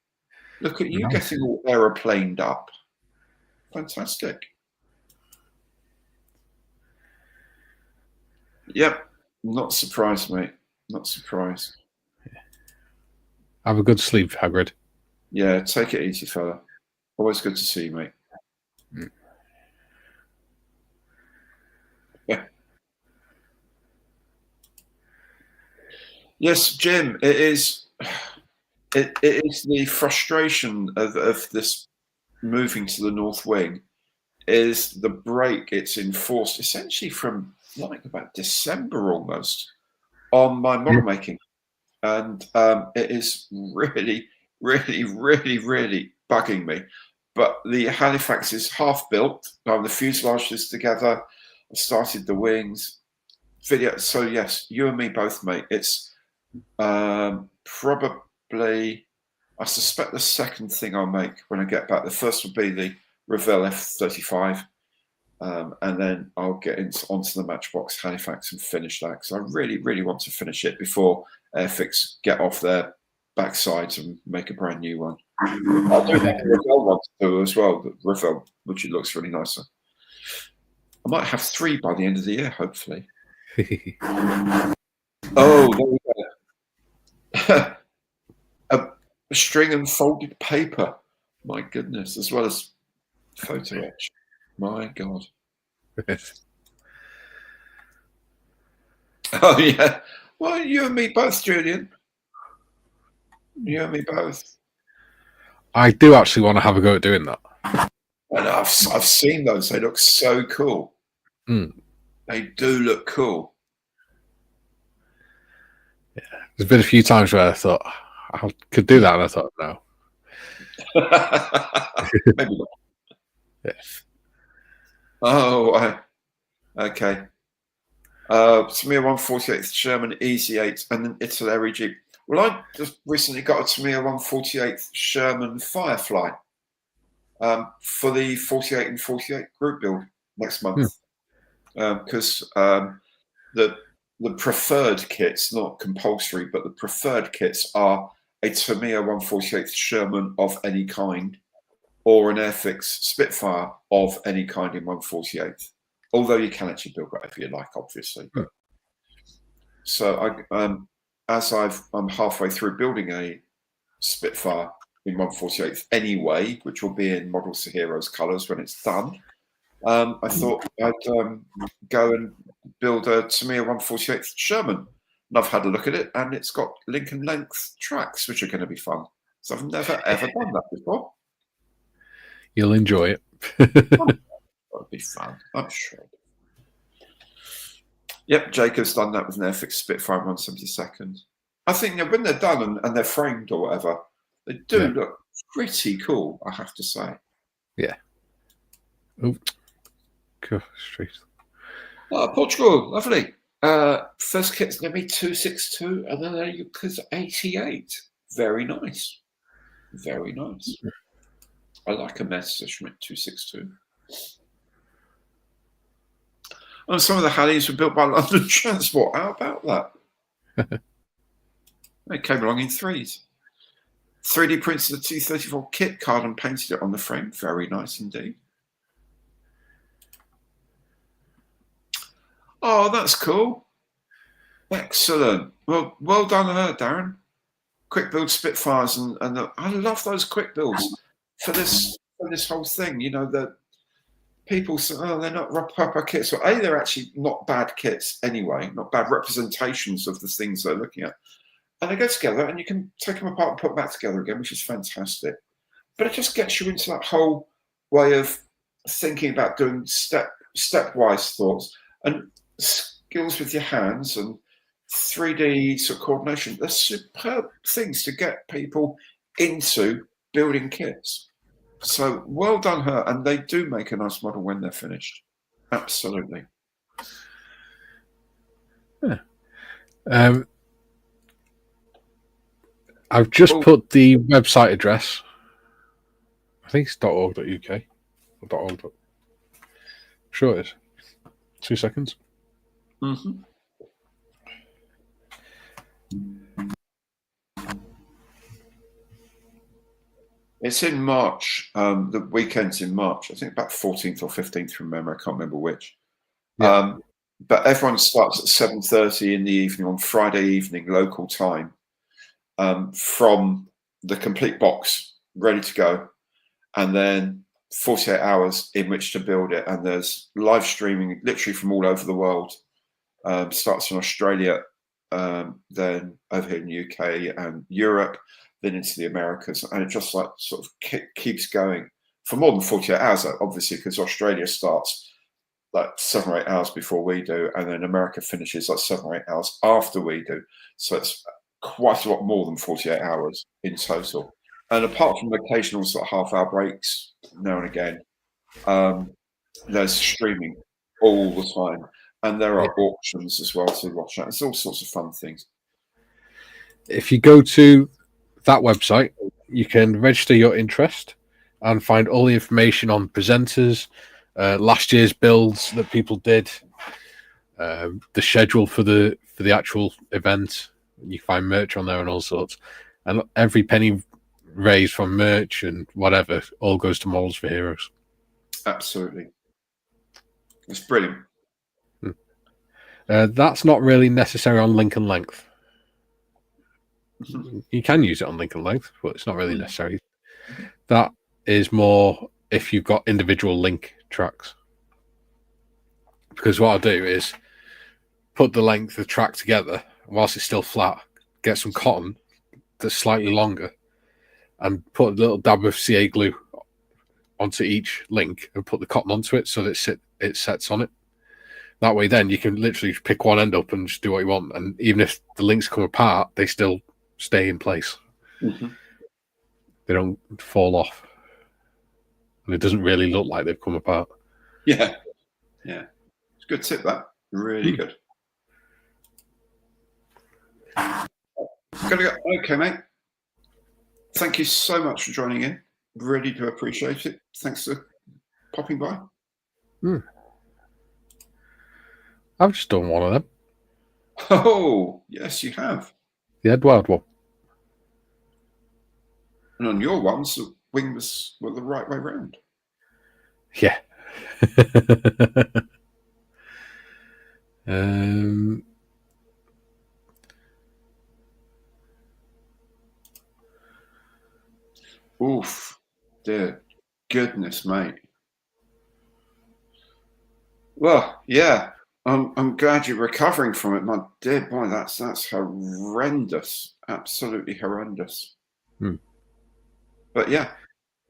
look at you getting all aeroplaned up. Fantastic. Yep, not surprised, mate. Not surprised. Have a good sleep, Hagrid. Yeah, take it easy, fella. Always good to see you, mate. Yeah. Yes, Jim, it is the frustration of this moving to the North Wing is the break it's enforced essentially from like about December almost on my model making. And it is really, really, really, really bugging me. But the Halifax is half built. The fuselage is together. I started the wings. Video. So yes, you and me both, mate. It's probably, I suspect the second thing I'll make when I get back. The first will be the Revell F-35. And then I'll get onto the Matchbox Halifax and finish that because I really, really want to finish it before Airfix get off their backsides and make a brand new one. I do have the Revell one too as well, the Revell, which it looks really nicer. I might have 3 by the end of the year, hopefully. Oh, there we go. a string and folded paper. My goodness, as well as photo etch. My God. Oh, yeah. Well, you and me both, Julian. You and me both. I do actually want to have a go at doing that. And I've seen those. They look so cool. Mm. They do look cool. There's been a few times where I thought I could do that, and I thought no. Maybe not. Yeah. Oh, okay. Tamiya 148th Sherman Easy 8 and an Italy Jeep. Well, I just recently got a Tamiya 148th Sherman Firefly for the 48 and 48 group build next month. Because the preferred kits, not compulsory, but the preferred kits are a Tamiya 148th Sherman of any kind or an Airfix Spitfire of any kind in 148th. Although you can actually build whatever you like, obviously. But, so I'm halfway through building a Spitfire in 148th anyway, which will be in Models to Heroes colours when it's done. I thought I'd go and build a Tamiya 148th Sherman. And I've had a look at it, and it's got Lincoln length tracks, which are going to be fun. So I've never, ever done that before. You'll enjoy it. That'll be fun, I'm sure. Yep, Jacob's done that with an Airfix Spitfire 172nd. I think when they're done and they're framed or whatever, they do look pretty cool, I have to say. Yeah. Oh, go straight. Portugal, lovely. First kit's going to be 262, and then Yuka's 88. Very nice. Very nice. I like a Messerschmitt 262. And some of the Hallies were built by London Transport. How about that? They came along in threes. 3D printed the 234 kit card and painted it on the frame. Very nice indeed. Oh, that's cool. Excellent. Well done her, Darren. Quick build Spitfires and I love those quick builds for this whole thing. You know, that people say, oh, they're not proper kits. Well, they're actually not bad kits anyway, not bad representations of the things they're looking at. And they go together, and you can take them apart and put them back together again, which is fantastic. But it just gets you into that whole way of thinking about doing stepwise thoughts and skills with your hands and 3D sort of coordination. They're superb things to get people into building kits. So well done her, and they do make a nice model when they're finished. Absolutely. Yeah. I've just put the website address. I think it's .org.uk or .org. Sure it is. 2 seconds. Mm-hmm. It's in March. The weekend's in March. I think about 14th or 15th from memory. I can't remember which. Yeah. But everyone starts at 7:30 in the evening on Friday evening, local time, from the complete box, ready to go. And then 48 hours in which to build it. And there's live streaming literally from all over the world. Starts in Australia, then over here in the UK and Europe, then into the Americas. And it just like sort of keeps going for more than 48 hours, obviously, because Australia starts like 7 or 8 hours before we do. And then America finishes like 7 or 8 hours after we do. So it's quite a lot more than 48 hours in total. And apart from occasional sort of half-hour breaks now and again, there's streaming all the time. And there are auctions as well to watch out. It's all sorts of fun things. If you go to that website, you can register your interest and find all the information on presenters, last year's builds that people did, the schedule for the actual event. You find merch on there and all sorts. And every penny raised from merch and whatever all goes to Models for Heroes. Absolutely. It's brilliant. That's not really necessary on Lincoln Length. You can use it on Lincoln Length, but it's not really necessary. That is more if you've got individual link tracks. Because what I'll do is put the length of the track together, whilst it's still flat, get some cotton that's slightly longer, and put a little dab of CA glue onto each link and put the cotton onto it so that it sets on it. That way, then you can literally pick one end up and just do what you want. And even if the links come apart, they still stay in place. Mm-hmm. They don't fall off. And it doesn't really look like they've come apart. Yeah. It's a good tip, that. Really good. Gotta go. Okay, mate. Thank you so much for joining in. Really do appreciate it. Thanks for popping by. I've just done one of them. Oh, yes, you have. The Edward one. And on your ones, the wings were the right way round. Yeah. Oof, dear goodness, mate. Well, yeah, I'm glad you're recovering from it, my dear boy. That's horrendous, absolutely horrendous. But yeah,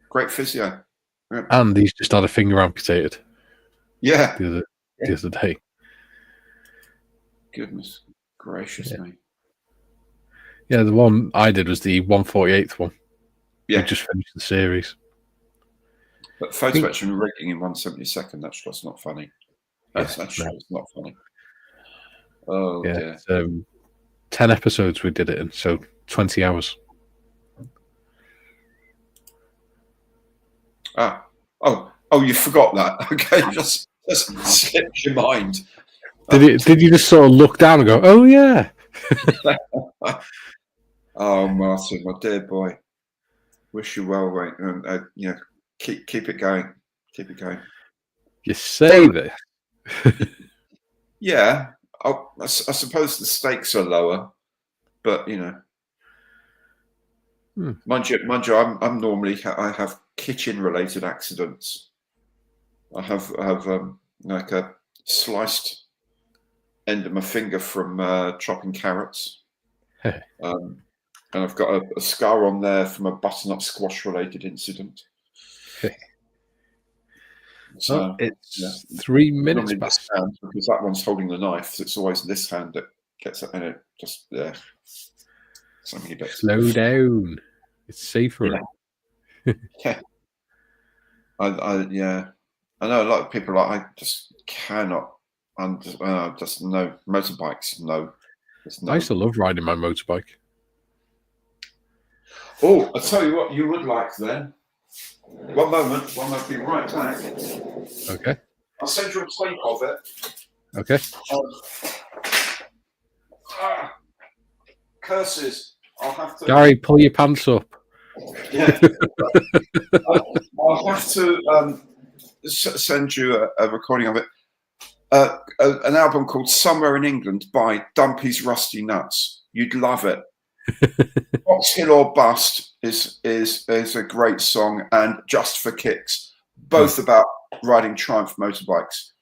great physio. Yeah. And he's just had a finger amputated. Yeah, The other day. Goodness gracious, mate. Yeah, the one I did was the 148th one. Yeah, We just finished the series. but photometric rigging in 1/72, that's just not funny. That's no. just not funny. Oh Yeah, dear. 10 episodes we did it in, so 20 hours. Oh, you forgot that. Okay, just slipped your mind. Did you just sort of look down and go, oh yeah? Oh, Martin, my dear boy. Wish you well, mate. And keep it going. Keep it going. You say that. Yeah, I suppose the stakes are lower, but mind you, I'm normally I have kitchen-related accidents. I have like a sliced end of my finger from chopping carrots, and I've got a scar on there from a button-up squash-related incident. So it's 3 minutes past hand, because that one's holding the knife. So it's always this hand that gets it, and it just so many bits. Slow down. It's safer. Yeah. I know a lot of people I just cannot. And just no motorbikes. No. I used to love riding my motorbike. Oh, I'll tell you what you would like then. One moment, be right back. Okay. I'll send you a tape of it. Okay. Curses. I'll have to. Gary, pull your pants up. Yeah. I'll have to send you a recording of it. An album called Somewhere in England by Dumpy's Rusty Nuts. You'd love it. Box Hill or Bust is a great song, and Just for Kicks, both about riding Triumph motorbikes.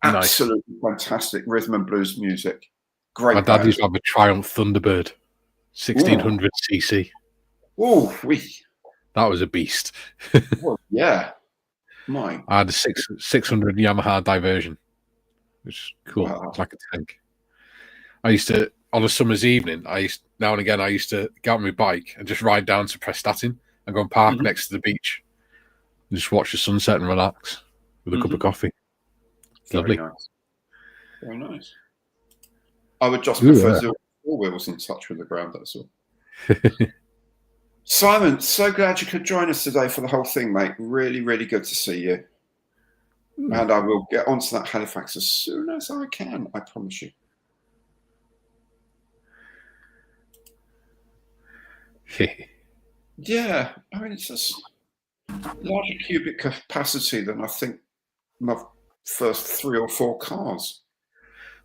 Absolutely fantastic rhythm and blues music. Great. My dad used to have a Triumph Thunderbird, 1600 cc. Oh, that was a beast. Well, yeah. I had a 600 Yamaha Diversion, which is cool. Wow. It's like a tank. I used to, on a summer's evening, now and again, I used to get on my bike and just ride down to Prestatyn and go and park next to the beach and just watch the sunset and relax with a cup of coffee. Lovely. Nice. Very nice. I would just prefer 4 wheels in touch with the ground, that's all. Simon, so glad you could join us today for the whole thing, mate. Really, really good to see you. And I will get onto that Halifax as soon as I can, I promise you. Yeah, I mean, it's just larger cubic capacity than I think my first 3 or 4 cars.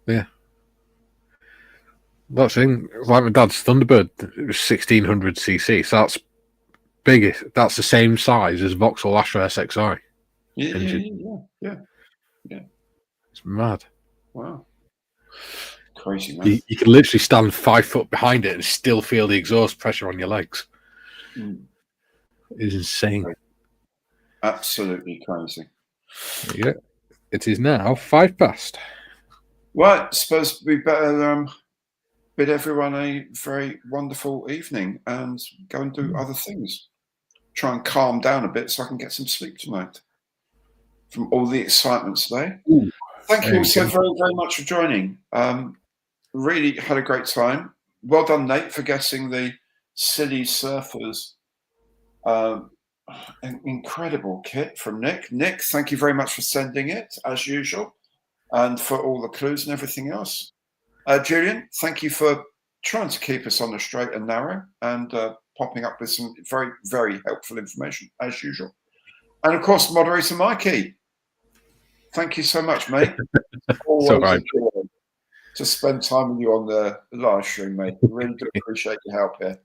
Yeah. That's thing. Like my dad's Thunderbird, it was 1600 cc, so that's biggest. That's the same size as Vauxhall Astra SXI. Yeah. It's mad. Wow. Crazy, man. You can literally stand 5 foot behind it and still feel the exhaust pressure on your legs. It's insane. Absolutely crazy. Yeah. It is now 5 past. Right, suppose we better bid everyone a very wonderful evening and go and do other things. Try and calm down a bit so I can get some sleep tonight from all the excitement today. Ooh, Thank you there all you so go. very, very much for joining. Really had a great time. Well done, Nate, for guessing the Silly Surfers an incredible kit from Nick. Nick, thank you very much for sending it, as usual, and for all the clues and everything else. Julian, thank you for trying to keep us on the straight and narrow and popping up with some very, very helpful information, as usual. And of course, Moderator Mikey, thank you so much, mate. Always right. a joy to spend time with you on the live stream, mate. Really do appreciate your help here.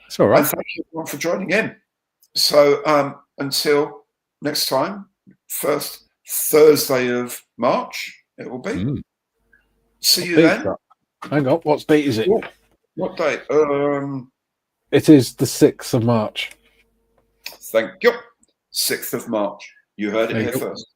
It's all right. And thank you everyone for joining in. So until next time, first Thursday of March, it will be. See you then. Hang on, what date is it? What date? It is the 6th of March. Thank you. 6th of March. You heard it here first.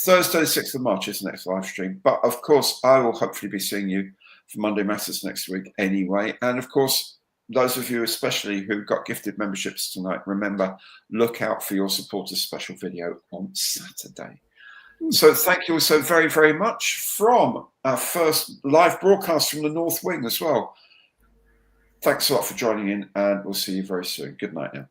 Thursday, 6th of March is the next live stream. But of course, I will hopefully be seeing you for Monday Matters next week anyway. And of course, those of you especially who got gifted memberships tonight, remember, look out for your supporters special video on Saturday. So thank you all so very, very much from our first live broadcast from the North Wing as well. Thanks a lot for joining in, and we'll see you very soon. Good night now.